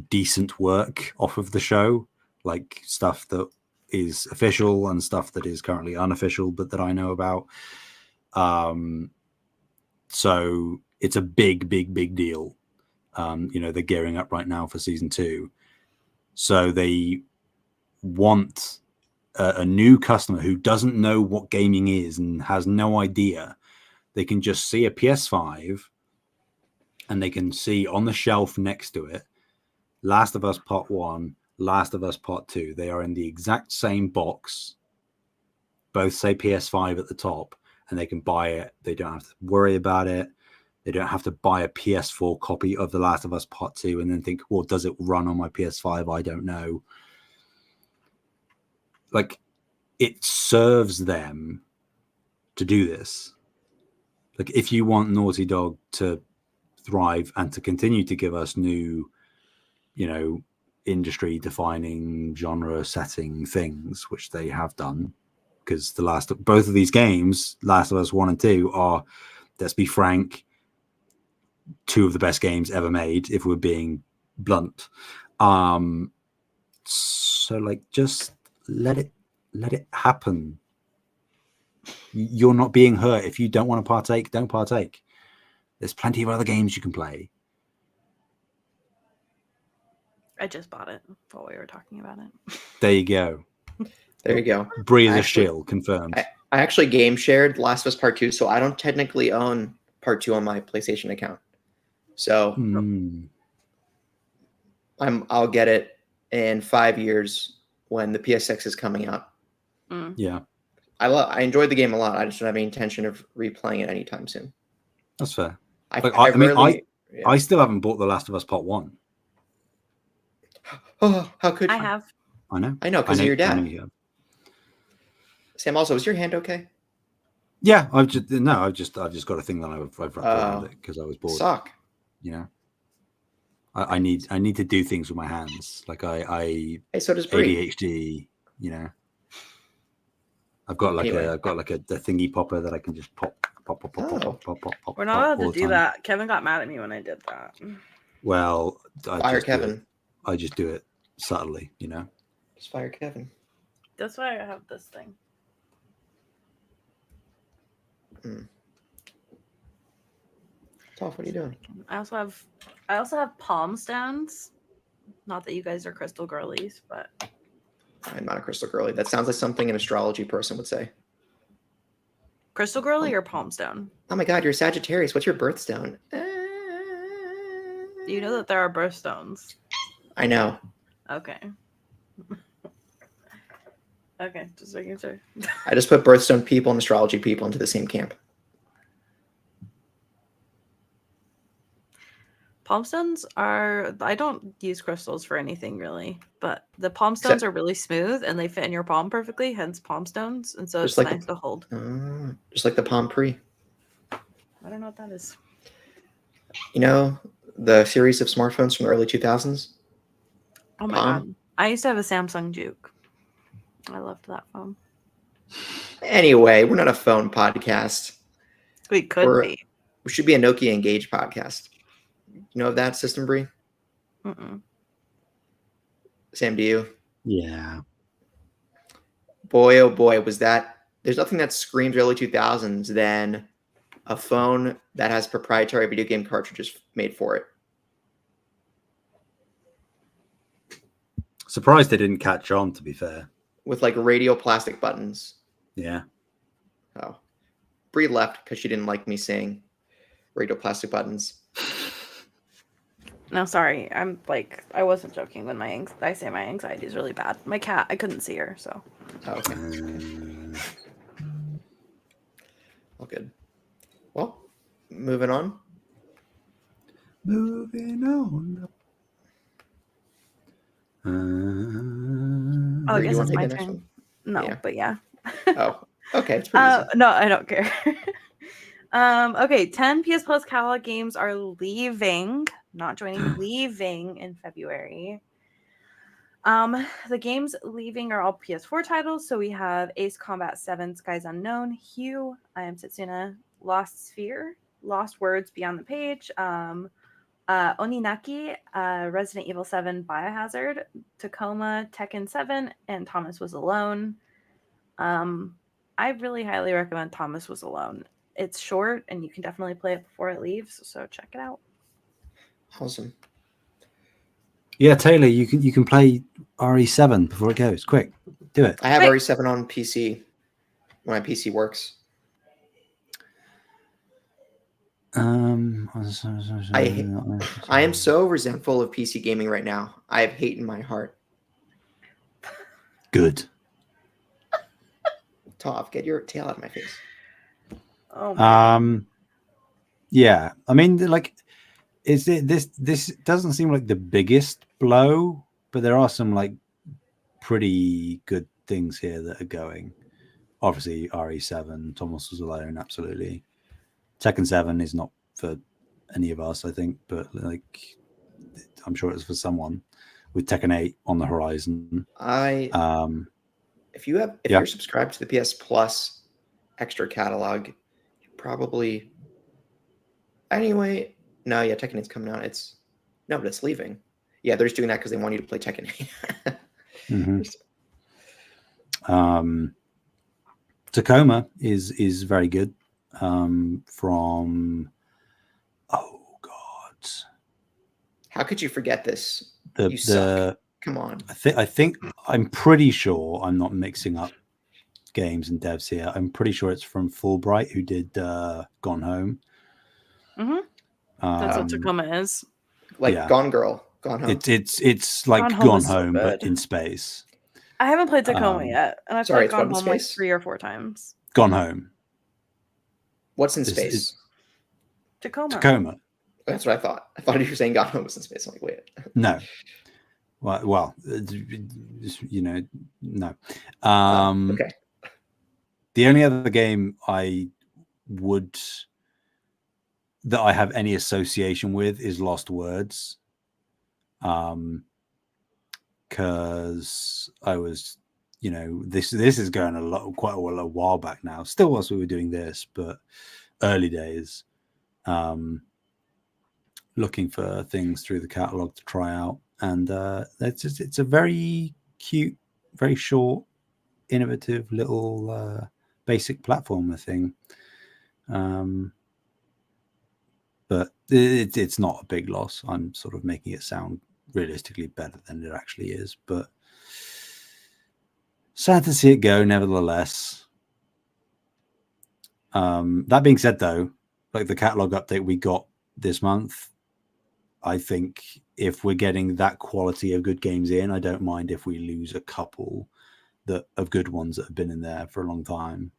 Speaker 3: decent work off of the show, like stuff that is official and stuff that is currently unofficial, but that I know about. So it's a big deal. You know, they're gearing up right now for season 2. So they want a new customer who doesn't know what gaming is and has no idea. They can just see a PS5 and they can see on the shelf next to it, Last of Us Part 1, Last of Us Part 2. They are in the exact same box. Both say PS5 at the top, and they can buy it. They don't have to worry about it. They don't have to buy a PS4 copy of The Last of Us Part 2 and then think, well, does it run on my PS5? I don't know. Like, it serves them to do this. Like, if you want Naughty Dog to thrive and to continue to give us new, you know, industry-defining, genre-setting things, which they have done, because both of these games, Last of Us 1 and 2, are, let's be frank, 2 of the best games ever made, if we're being blunt. So like, just let it happen. You're not being hurt. If you don't want to partake, don't partake. There's plenty of other games you can play.
Speaker 2: I just bought it while we were talking about it.
Speaker 3: There you go.
Speaker 1: There you go.
Speaker 3: Bree is a shill, confirmed.
Speaker 1: I actually game shared Last of Us Part 2, so I don't technically own Part 2 on my PlayStation account. So I'll get it in 5 years when the PSX is coming out.
Speaker 3: Yeah.
Speaker 1: I enjoyed the game a lot. I just don't have any intention of replaying it anytime soon.
Speaker 3: That's fair.
Speaker 1: I
Speaker 3: still haven't bought The Last of Us Part 1.
Speaker 1: Oh, how could you?
Speaker 2: I have.
Speaker 3: I know.
Speaker 1: I know, because of your dad.
Speaker 3: I know you have.
Speaker 1: Sam, also, is your hand okay?
Speaker 3: Yeah, I've just got a thing that I've wrapped around it because I was bored.
Speaker 1: Suck.
Speaker 3: You know, I need to do things with my hands. Like
Speaker 1: Hey, so does Bree.
Speaker 3: ADHD. You know, I've got like a thingy popper that I can just pop.
Speaker 2: We're not allowed to do that. Kevin got mad at me when I did that.
Speaker 3: Well,
Speaker 1: fire Kevin.
Speaker 3: I just do it subtly, you know.
Speaker 1: Just fire Kevin.
Speaker 2: That's why I have this thing.
Speaker 1: Toph, what are you doing?
Speaker 2: I also have palm stands Not that you guys are crystal girlies, but
Speaker 1: I'm not a crystal girly. That sounds like something an astrology person would say.
Speaker 2: Crystal girly or palm stone?
Speaker 1: Oh my God, you're Sagittarius. What's your birthstone?
Speaker 2: You know that there are birthstones.
Speaker 1: I know.
Speaker 2: Okay. Okay, just making sure.
Speaker 1: I just put birthstone people and astrology people into the same camp.
Speaker 2: Palm stones are, I don't use crystals for anything really, but the palm stones are really smooth and they fit in your palm perfectly, hence palm stones. And so it's like nice to hold.
Speaker 1: Just like the palm pre.
Speaker 2: I don't know what that is.
Speaker 1: You know, the series of smartphones from the early 2000s?
Speaker 2: Oh my God. I used to have a Samsung Juke. I loved that phone.
Speaker 1: Anyway, we're not a phone podcast.
Speaker 2: We could be.
Speaker 1: We should be a Nokia Engage podcast. You know of that system, Bree?
Speaker 2: Mm-mm.
Speaker 1: Sam, do you?
Speaker 3: Yeah.
Speaker 1: Boy, oh boy, was that... There's nothing that screams early 2000s than a phone that has proprietary video game cartridges made for it.
Speaker 3: Surprised they didn't catch on, to be fair.
Speaker 1: With like radial plastic buttons.
Speaker 3: Yeah.
Speaker 1: Oh. Bree left because she didn't like me saying radial plastic buttons.
Speaker 2: No, sorry. I'm like, I wasn't joking when I say my anxiety is really bad. My cat, I couldn't see her, so.
Speaker 1: Oh, okay. All good. Well, moving on.
Speaker 3: Moving on.
Speaker 2: I guess it's my turn. No, yeah. But yeah.
Speaker 1: Oh, okay. It's pretty easy.
Speaker 2: No, I don't care. Okay, 10 PS Plus catalog games are leaving, not joining, leaving in February. The games leaving are all PS4 titles. So we have Ace Combat 7, Skies Unknown, Hue, I Am Setsuna, Lost Sphere, Lost Words Beyond the Page, Oninaki, Resident Evil 7, Biohazard, Tacoma, Tekken 7, and Thomas Was Alone. I really highly recommend Thomas Was Alone. It's short and you can definitely play it before it leaves, so check it out.
Speaker 1: Awesome.
Speaker 3: Yeah, Taylor, you can play RE7 before it goes. Quick, do it.
Speaker 1: I have RE7 on PC when my PC works. I am so resentful of PC gaming right now. I have hate in my heart.
Speaker 3: Good.
Speaker 1: Toph, get your tail out of my face.
Speaker 2: Oh,
Speaker 3: yeah. I mean, like, this doesn't seem like the biggest blow, but there are some like pretty good things here that are going. Obviously, RE7, Thomas Was Alone, absolutely. Tekken 7 is not for any of us, I think, but like, I'm sure it's for someone. With Tekken 8 on the horizon.
Speaker 1: If you're subscribed to the PS Plus extra catalog, you probably anyway. No, yeah, Tekken 8's coming out. But it's leaving. Yeah, they're just doing that because they want you to play Tekken 8.
Speaker 3: Tacoma is very good. From
Speaker 1: how could you forget this? You suck. Come on.
Speaker 3: I think I'm pretty sure I'm not mixing up games and devs here. I'm pretty sure it's from Fulbright, who did Gone Home.
Speaker 2: That's what Tacoma is.
Speaker 1: Like Gone Girl, Gone Home.
Speaker 3: It's like Gone Home but in space.
Speaker 2: I haven't played Tacoma yet, and I've played Gone Home like 3 or 4 times.
Speaker 3: Gone Home.
Speaker 1: What's in space?
Speaker 2: Tacoma.
Speaker 1: That's what I thought. I thought you were saying Gone Home was in space. I'm like, wait.
Speaker 3: No. Well, you know, no.
Speaker 1: Okay.
Speaker 3: The only other game that I have any association with is Lost Words. Because I was, you know, this is going quite a while back now. Still, whilst we were doing this, but early days. Looking for things through the catalog to try out, and it's a very cute, very short, innovative little basic platformer thing. But it's not a big loss. I'm sort of making it sound realistically better than it actually is. But sad to see it go, nevertheless. That being said, though, like the catalog update we got this month, I think if we're getting that quality of good games in, I don't mind if we lose a couple of good ones that have been in there for a long time.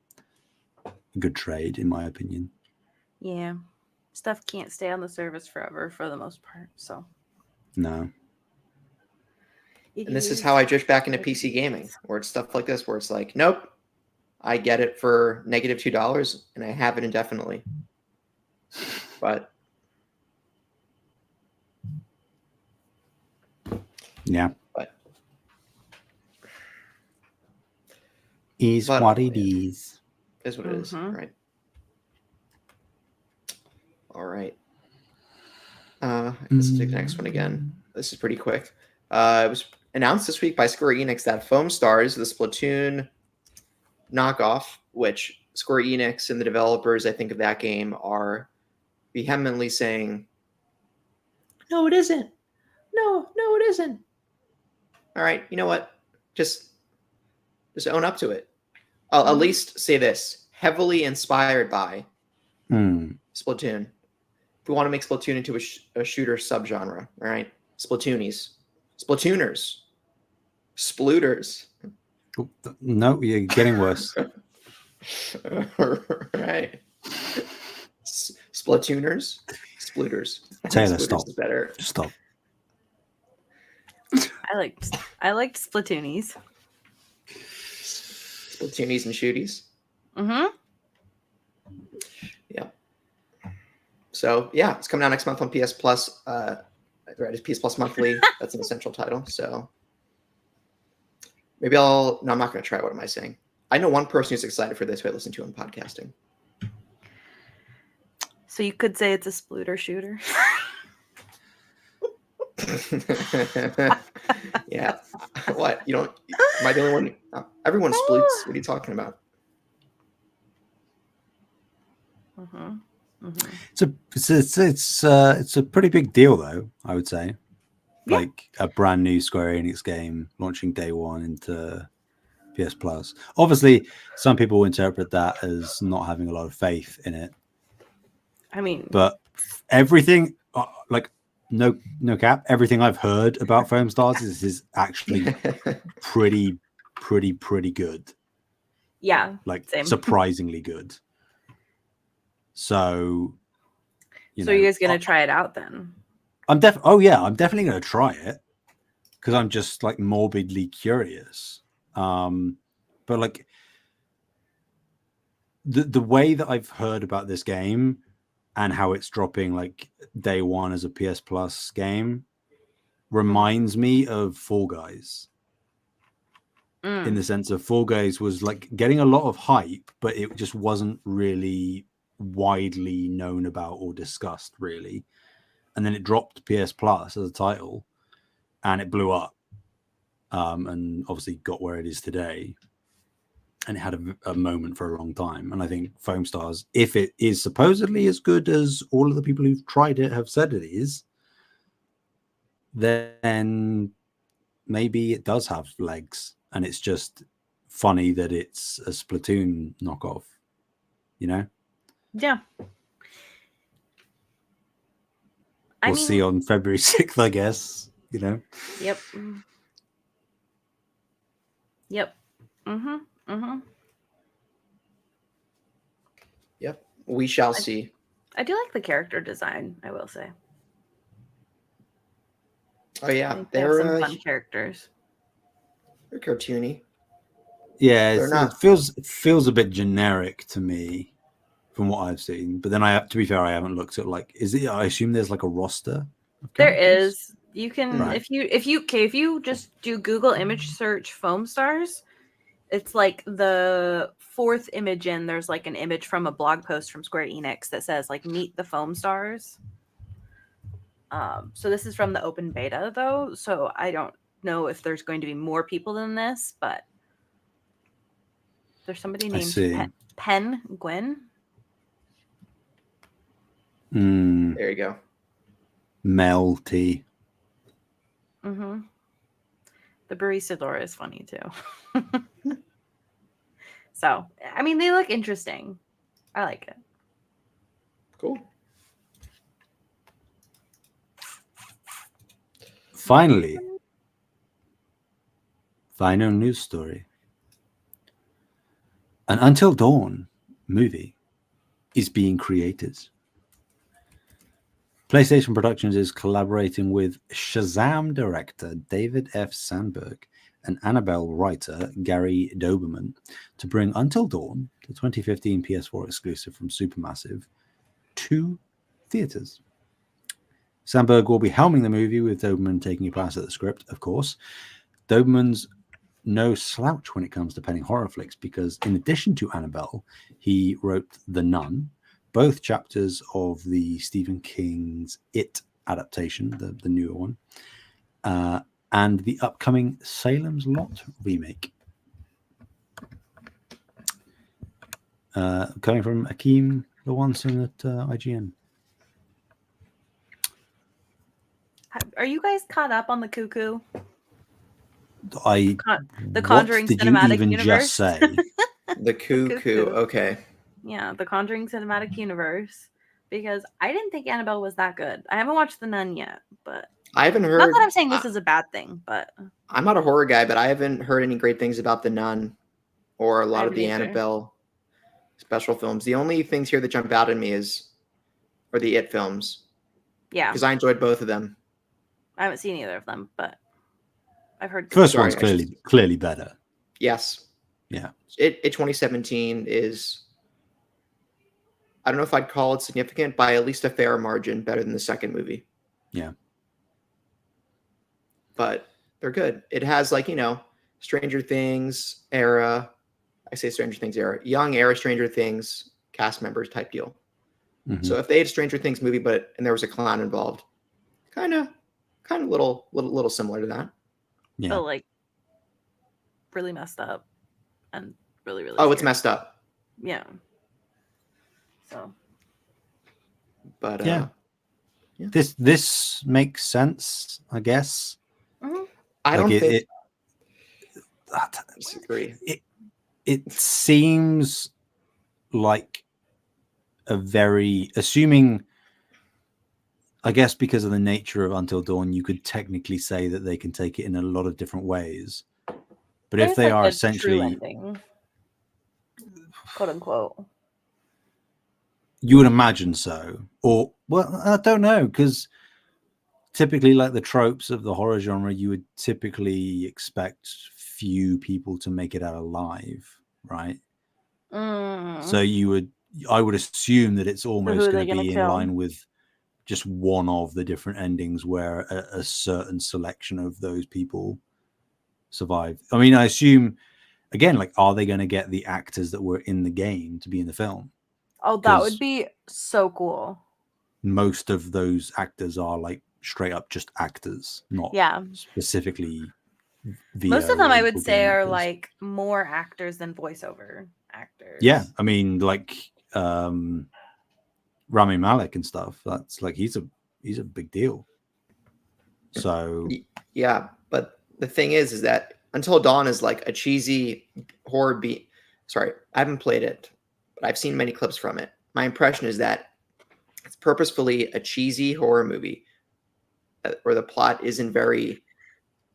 Speaker 3: Good trade, in my opinion.
Speaker 2: Yeah. Stuff can't stay on the service forever for the most part, so.
Speaker 3: No.
Speaker 1: And this is how I drift back into PC gaming, where it's stuff like this, where it's like, nope, I get it for -$2 and I have it indefinitely. But
Speaker 3: yeah,
Speaker 1: but
Speaker 3: what it is.
Speaker 1: Is what it is, right? All right. I guess I'll take the next one again. This is pretty quick. It was announced this week by Square Enix that Foamstars, the Splatoon knockoff, which Square Enix and the developers, I think, of that game are vehemently saying, no, it isn't. No, it isn't. All right, you know what? Just own up to it. I'll at least say this. Heavily inspired by Splatoon. If we want to make Splatoon into a shooter subgenre, all right? Splatoonies. Splatooners. Splooters.
Speaker 3: No, you're getting worse.
Speaker 1: Right. Splatooners. Splooters.
Speaker 3: Taylor,
Speaker 1: Splooters
Speaker 3: stop.
Speaker 1: Is better.
Speaker 3: Stop.
Speaker 2: I liked Splatoonies.
Speaker 1: Splatoonies and shooties. Yeah. So yeah, it's coming out next month on PS Plus. Right, it's PS Plus monthly. That's an essential title. So maybe no, I'm not going to try. What am I saying? I know one person who's excited for this who I listen to on podcasting.
Speaker 2: So you could say it's a splooter shooter.
Speaker 1: Yeah. What? You don't? Am I the only one? Everyone sploots. What are you talking about?
Speaker 3: It's a pretty big deal, though, I would say.
Speaker 2: Yeah.
Speaker 3: Like a brand new Square Enix game launching day one into PS Plus. Obviously, some people interpret that as not having a lot of faith in it.
Speaker 2: I mean,
Speaker 3: but everything, like no cap, everything I've heard about Foamstars is actually pretty good.
Speaker 2: Yeah,
Speaker 3: like
Speaker 2: same.
Speaker 3: Surprisingly good. So,
Speaker 2: you guys gonna try it out then?
Speaker 3: I'm definitely gonna try it because I'm just like morbidly curious. But like the way that I've heard about this game and how it's dropping like day one as a PS Plus game reminds me of Fall Guys. In the sense of Fall Guys was like getting a lot of hype, but it just wasn't really widely known about or discussed really. And then it dropped PS Plus as a title and it blew up. And obviously got where it is today. And it had a moment for a long time. And I think Foamstars, if it is supposedly as good as all of the people who've tried it have said it is, then maybe it does have legs. And it's just funny that it's a Splatoon knockoff, you know?
Speaker 2: Yeah.
Speaker 3: We'll see on February 6th, I guess, you know?
Speaker 2: Yep. Yep.
Speaker 1: Yep. We shall see.
Speaker 2: I do like the character design, I will say.
Speaker 1: Oh yeah,
Speaker 2: they're some fun characters.
Speaker 1: They're cartoony.
Speaker 3: Yeah, it feels a bit generic to me from what I've seen. But then to be fair, I haven't looked at like, I assume there's like a roster.
Speaker 2: There is. You can if you just do Google image search Foamstars, it's like the fourth image in. There's like an image from a blog post from Square Enix that says like meet the Foamstars. So this is from the open beta though, so I don't know if there's going to be more people than this, but there's somebody named Pen Gwen.
Speaker 1: There you go.
Speaker 3: Mel T.
Speaker 2: Mm-hmm. The barista door is funny too. So, I mean, they look interesting. I like it.
Speaker 1: Cool.
Speaker 3: Finally, final news story. An Until Dawn movie is being created. PlayStation Productions is collaborating with Shazam director David F. Sandberg and Annabelle writer Gary Doberman to bring Until Dawn, the 2015 PS4 exclusive from Supermassive, to theaters. Sandberg will be helming the movie, with Doberman taking a pass at the script, of course. Doberman's no slouch when it comes to penning horror flicks, because in addition to Annabelle, he wrote The Nun, both chapters of the Stephen King's It adaptation, the newer one, and the upcoming Salem's Lot remake. Coming from Akeem Lawanson at IGN.
Speaker 2: Are you guys caught up on the Cuckoo?
Speaker 3: The
Speaker 2: Conjuring cinematic universe.
Speaker 3: Just say?
Speaker 1: The Cuckoo. Okay.
Speaker 2: Yeah, the Conjuring cinematic universe. Because I didn't think Annabelle was that good. I haven't watched The Nun yet, but
Speaker 1: I haven't heard.
Speaker 2: Not that I'm saying this is a bad thing, but
Speaker 1: I'm not a horror guy, but I haven't heard any great things about The Nun or a lot of the Annabelle special films. The only things here that jump out at me are the It films.
Speaker 2: Yeah,
Speaker 1: because I enjoyed both of them.
Speaker 2: I haven't seen either of them, but I've heard.
Speaker 3: First one's clearly better.
Speaker 1: Yes.
Speaker 3: Yeah.
Speaker 1: It 2017 is, I don't know if I'd call it significant, by at least a fair margin better than the second movie.
Speaker 3: Yeah.
Speaker 1: But they're good. It has, like, Stranger Things era. I say Stranger Things era. Young era Stranger Things cast members type deal. Mm-hmm. So if they had a Stranger Things movie, and there was a clown involved, kind of little similar to that.
Speaker 3: Yeah.
Speaker 2: But like really messed up and really
Speaker 1: scary. It's messed up.
Speaker 2: Yeah. So.
Speaker 1: But
Speaker 3: yeah. This makes sense, I guess.
Speaker 2: Mm-hmm.
Speaker 1: I don't think. I disagree.
Speaker 3: It seems like a very, assuming, I guess, because of the nature of Until Dawn, you could technically say that they can take it in a lot of different ways. But if they are essentially,
Speaker 2: quote unquote,
Speaker 3: you would imagine so. Or, well, I don't know, because typically, like the tropes of the horror genre, you would typically expect few people to make it out alive, right? So I would assume that it's almost going to be in line with just one of the different endings where a certain selection of those people survive. I mean, I assume, again, like, are they going to get the actors that were in the game to be in the film?
Speaker 2: Oh, that would be so cool.
Speaker 3: Most of those actors are like straight up just actors, not specifically
Speaker 2: most of them I would say are like more actors than voiceover actors.
Speaker 3: Yeah, I mean, like Rami Malek and stuff. That's like he's a big deal. So
Speaker 1: yeah, but the thing is that Until Dawn is like a cheesy horror beat. Sorry, I haven't played it, but I've seen many clips from it. My impression is that it's purposefully a cheesy horror movie where the plot isn't very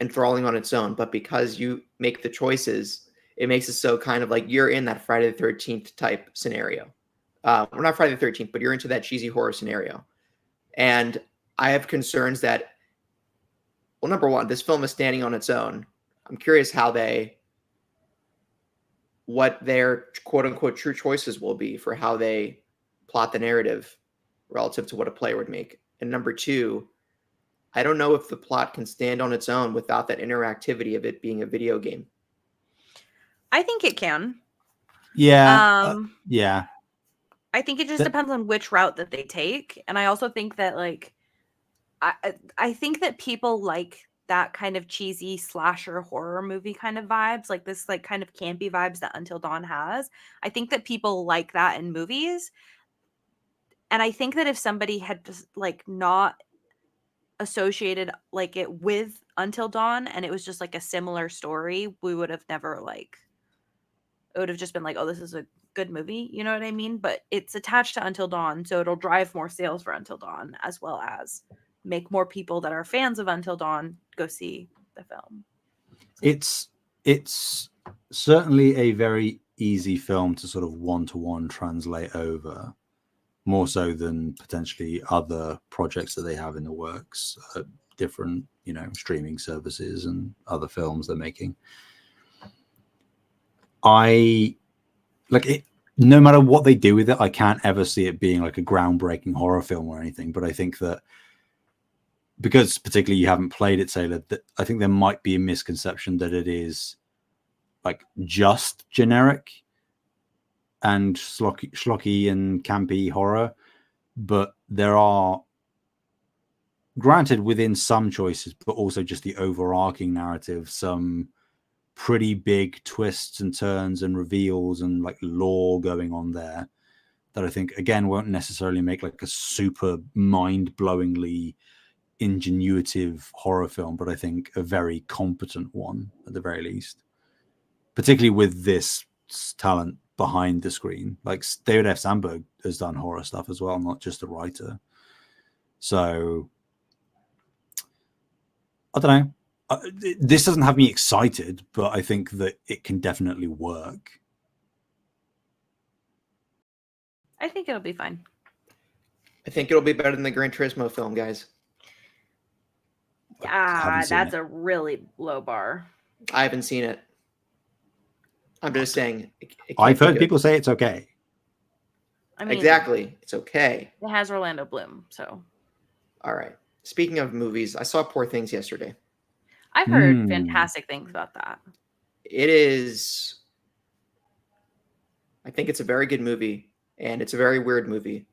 Speaker 1: enthralling on its own, but because you make the choices, it makes it so kind of like you're in that Friday the 13th type scenario. Well, not Friday the 13th, but you're into that cheesy horror scenario. And I have concerns that, well, number one, this film is standing on its own. I'm curious what their quote unquote true choices will be for how they plot the narrative relative to what a player would make. And number two, I don't know if the plot can stand on its own without that interactivity of it being a video game.
Speaker 2: I think it can.
Speaker 3: Yeah. Yeah.
Speaker 2: I think it just depends on which route that they take. And I also think that, like, I think that people like that kind of cheesy slasher horror movie kind of vibes, like this like kind of campy vibes that Until Dawn has. I think that people like that in movies. And I think that if somebody had just like not associated like it with Until Dawn and it was just like a similar story, we would have never like, it would have just been like, oh, this is a good movie, you know what I mean? But it's attached to Until Dawn, so it'll drive more sales for Until Dawn, as well as make more people that are fans of Until Dawn go see the film.
Speaker 3: It's certainly a very easy film to sort of one-to-one translate over, more so than potentially other projects that they have in the works, different, you know, streaming services and other films they're making. I like it. No matter what they do with it, I can't ever see it being like a groundbreaking horror film or anything. But I think that because particularly you haven't played it, Taylor, that I think there might be a misconception that it is like just generic and schlocky and campy horror. But there are, granted, within some choices, but also just the overarching narrative, some pretty big twists and turns and reveals and like lore going on there that I think again won't necessarily make like a super mind-blowingly ingenuitive horror film, but I think a very competent one at the very least, particularly with this talent behind the screen. Like David F. Sandberg has done horror stuff as well, not just a writer. So I don't know. This doesn't have me excited, but I think that it can definitely work.
Speaker 2: I think it'll be fine.
Speaker 1: I think it'll be better than the Gran Turismo film, guys.
Speaker 2: That's a really low bar.
Speaker 1: I haven't seen it. I'm just saying.
Speaker 3: I've heard people say it's okay.
Speaker 2: I mean,
Speaker 1: exactly. It's okay.
Speaker 2: It has Orlando Bloom, so.
Speaker 1: All right. Speaking of movies, I saw Poor Things yesterday.
Speaker 2: I've heard fantastic things about that.
Speaker 1: It is. I think it's a very good movie, and it's a very weird movie,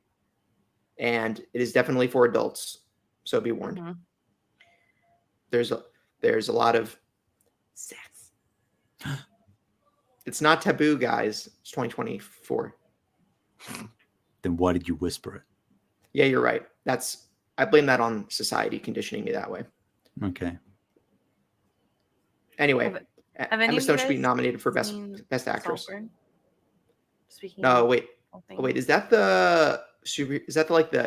Speaker 1: and it is definitely for adults. So be warned. Mm-hmm. There's a lot of sex. It's not taboo, guys. It's 2024.
Speaker 3: Then why did you whisper it?
Speaker 1: Yeah, you're right. I blame that on society conditioning me that way.
Speaker 3: Okay.
Speaker 1: Anyway, Emma Stone should be nominated for best actress.
Speaker 2: Speaking.
Speaker 1: No, wait. Oh, wait. Is that the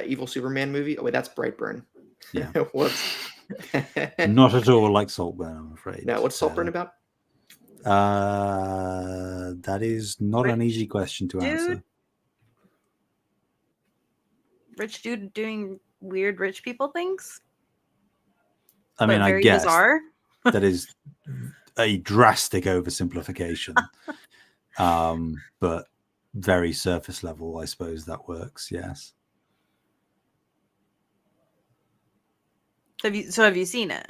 Speaker 1: evil Superman movie? Oh wait, that's Brightburn.
Speaker 3: Yeah.
Speaker 1: Whoops.
Speaker 3: Not at all like Saltburn, I'm afraid.
Speaker 1: No, what's Saltburn about?
Speaker 3: That is not an easy question to answer.
Speaker 2: Rich dude doing weird rich people things?
Speaker 3: I mean, I guess
Speaker 2: bizarre.
Speaker 3: That is a drastic oversimplification. But very surface level, I suppose that works, yes.
Speaker 2: Have you seen it?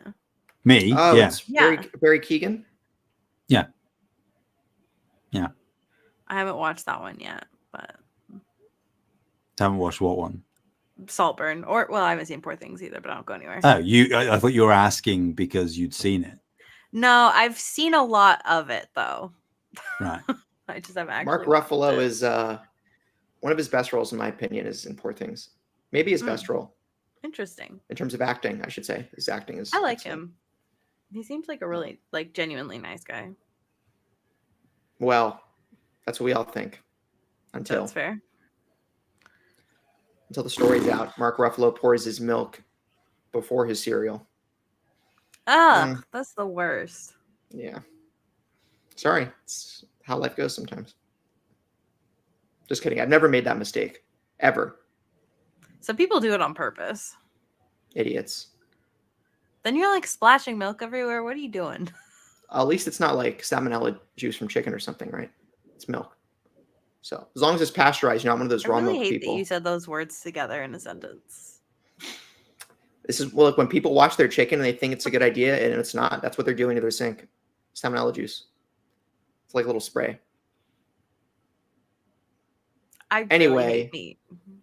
Speaker 3: Me?
Speaker 1: Oh,
Speaker 3: yeah.
Speaker 1: It's Barry Keoghan?
Speaker 3: Yeah. Yeah.
Speaker 2: I haven't watched that one yet, but
Speaker 3: Haven't watched what one?
Speaker 2: Saltburn. I haven't seen Poor Things either, but I don't go anywhere.
Speaker 3: Oh, I thought you were asking because you'd seen it.
Speaker 2: No, I've seen a lot of it though.
Speaker 3: Right.
Speaker 2: I just haven't actually.
Speaker 1: Mark Ruffalo is one of his best roles, in my opinion, is in Poor Things. Maybe his best role.
Speaker 2: Interesting.
Speaker 1: In terms of acting, I should say. His acting is.
Speaker 2: I like him. He seems like a really genuinely nice guy.
Speaker 1: Well, that's what we all think.
Speaker 2: That's fair.
Speaker 1: Until the story's out, Mark Ruffalo pours his milk before his cereal.
Speaker 2: Ugh, that's the worst.
Speaker 1: Yeah. Sorry. It's how life goes sometimes. Just kidding. I've never made that mistake. Ever.
Speaker 2: Some people do it on purpose.
Speaker 1: Idiots.
Speaker 2: Then you're like splashing milk everywhere. What are you doing?
Speaker 1: At least it's not like salmonella juice from chicken or something, right? It's milk. So as long as it's pasteurized, you're not one of those raw milk people. I hate
Speaker 2: that you said those words together in a sentence.
Speaker 1: This is look, when people wash their chicken and they think it's a good idea and it's not. That's what they're doing to their sink. Salmonella juice. It's like a little spray.
Speaker 2: I really hate meat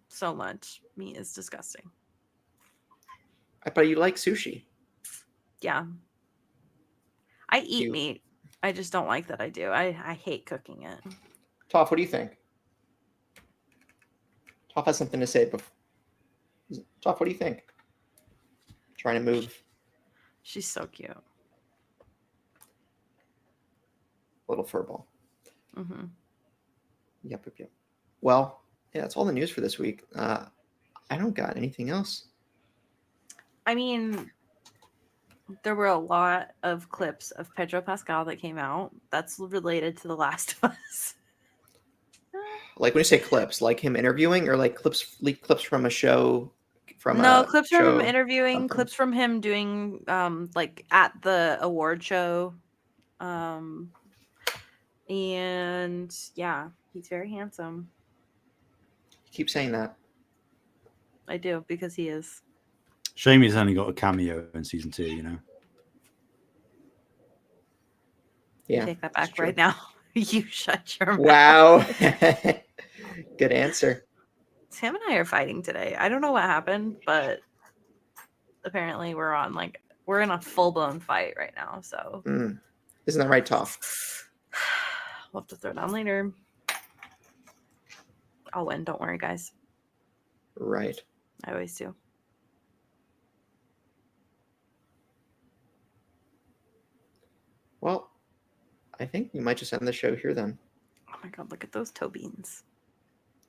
Speaker 2: so much. Meat is disgusting.
Speaker 1: But you like sushi.
Speaker 2: Yeah. I eat meat. I just don't like that I do. I hate cooking it.
Speaker 1: Toph, what do you think? Toph has something to say. Toph, what do you think? trying to move.
Speaker 2: She's so cute.
Speaker 1: Little furball.
Speaker 2: Mm-hmm.
Speaker 1: Yep. Well, yeah, that's all the news for this week. I don't got anything else.
Speaker 2: I mean, there were a lot of clips of Pedro Pascal that came out that's related to The Last of Us.
Speaker 1: Like when you say clips, like him interviewing, or like leaked clips from a show?
Speaker 2: Clips from him interviewing,
Speaker 1: something.
Speaker 2: clips from him doing like at the award show. And yeah, he's very handsome.
Speaker 1: You keep saying that.
Speaker 2: I do, because he is.
Speaker 3: Shame he's only got a cameo in season 2, you know.
Speaker 2: Yeah, take that back right now. You shut your mouth.
Speaker 1: Wow. Good answer.
Speaker 2: Sam and I are fighting today. I don't know what happened, but apparently we're in a full-blown fight right now. So
Speaker 1: isn't that right, Toph?
Speaker 2: We'll have to throw down later. I'll win. Don't worry, guys.
Speaker 1: Right.
Speaker 2: I always do.
Speaker 1: Well, I think we might just end the show here then.
Speaker 2: Oh my god, look at those toe beans.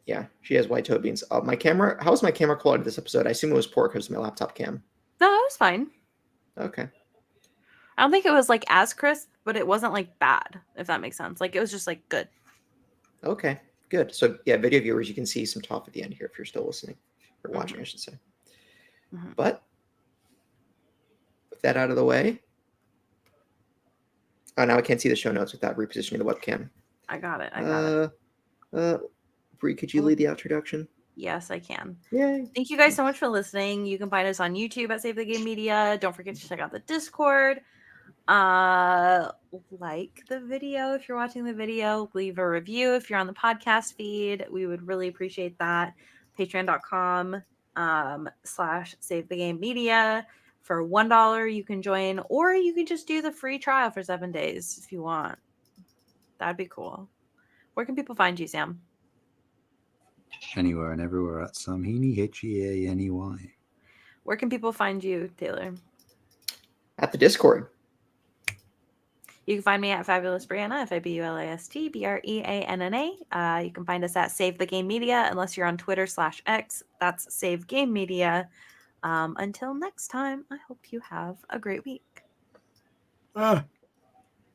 Speaker 1: Yeah, she has white toe beans. My camera, how's my camera quality this episode? I assume it was poor because of my laptop cam.
Speaker 2: No, it was fine.
Speaker 1: Okay.
Speaker 2: I don't think it was like as crisp, but it wasn't like bad, if that makes sense. Like it was just like good.
Speaker 1: Okay, good. So yeah, video viewers, you can see some Toph at the end here if you're still listening or watching, I should say. But with that out of the way, oh, now I can't see the show notes without repositioning the webcam.
Speaker 2: I got it.
Speaker 1: Bree, could you lead the introduction?
Speaker 2: Yes, I can.
Speaker 1: Yay.
Speaker 2: Thank you guys so much for listening. You can find us on YouTube at Save the Game Media. Don't forget to check out the Discord. Like the video if you're watching the video. Leave a review if you're on the podcast feed. We would really appreciate that. Patreon.com /Save the Game Media. For $1 you can join, or you can just do the free trial for 7 days if you want. That'd be cool. Where can people find you, Sam?
Speaker 3: Anywhere and everywhere at Samhini, Heney.
Speaker 2: Where can people find you, Taylor?
Speaker 1: At the Discord.
Speaker 2: You can find me at Fabulous Breanna, FABULAST BREANNA. You can find us at Save the Game Media, unless you're on Twitter /X. That's Save Game Media. Until next time, I hope you have a great week.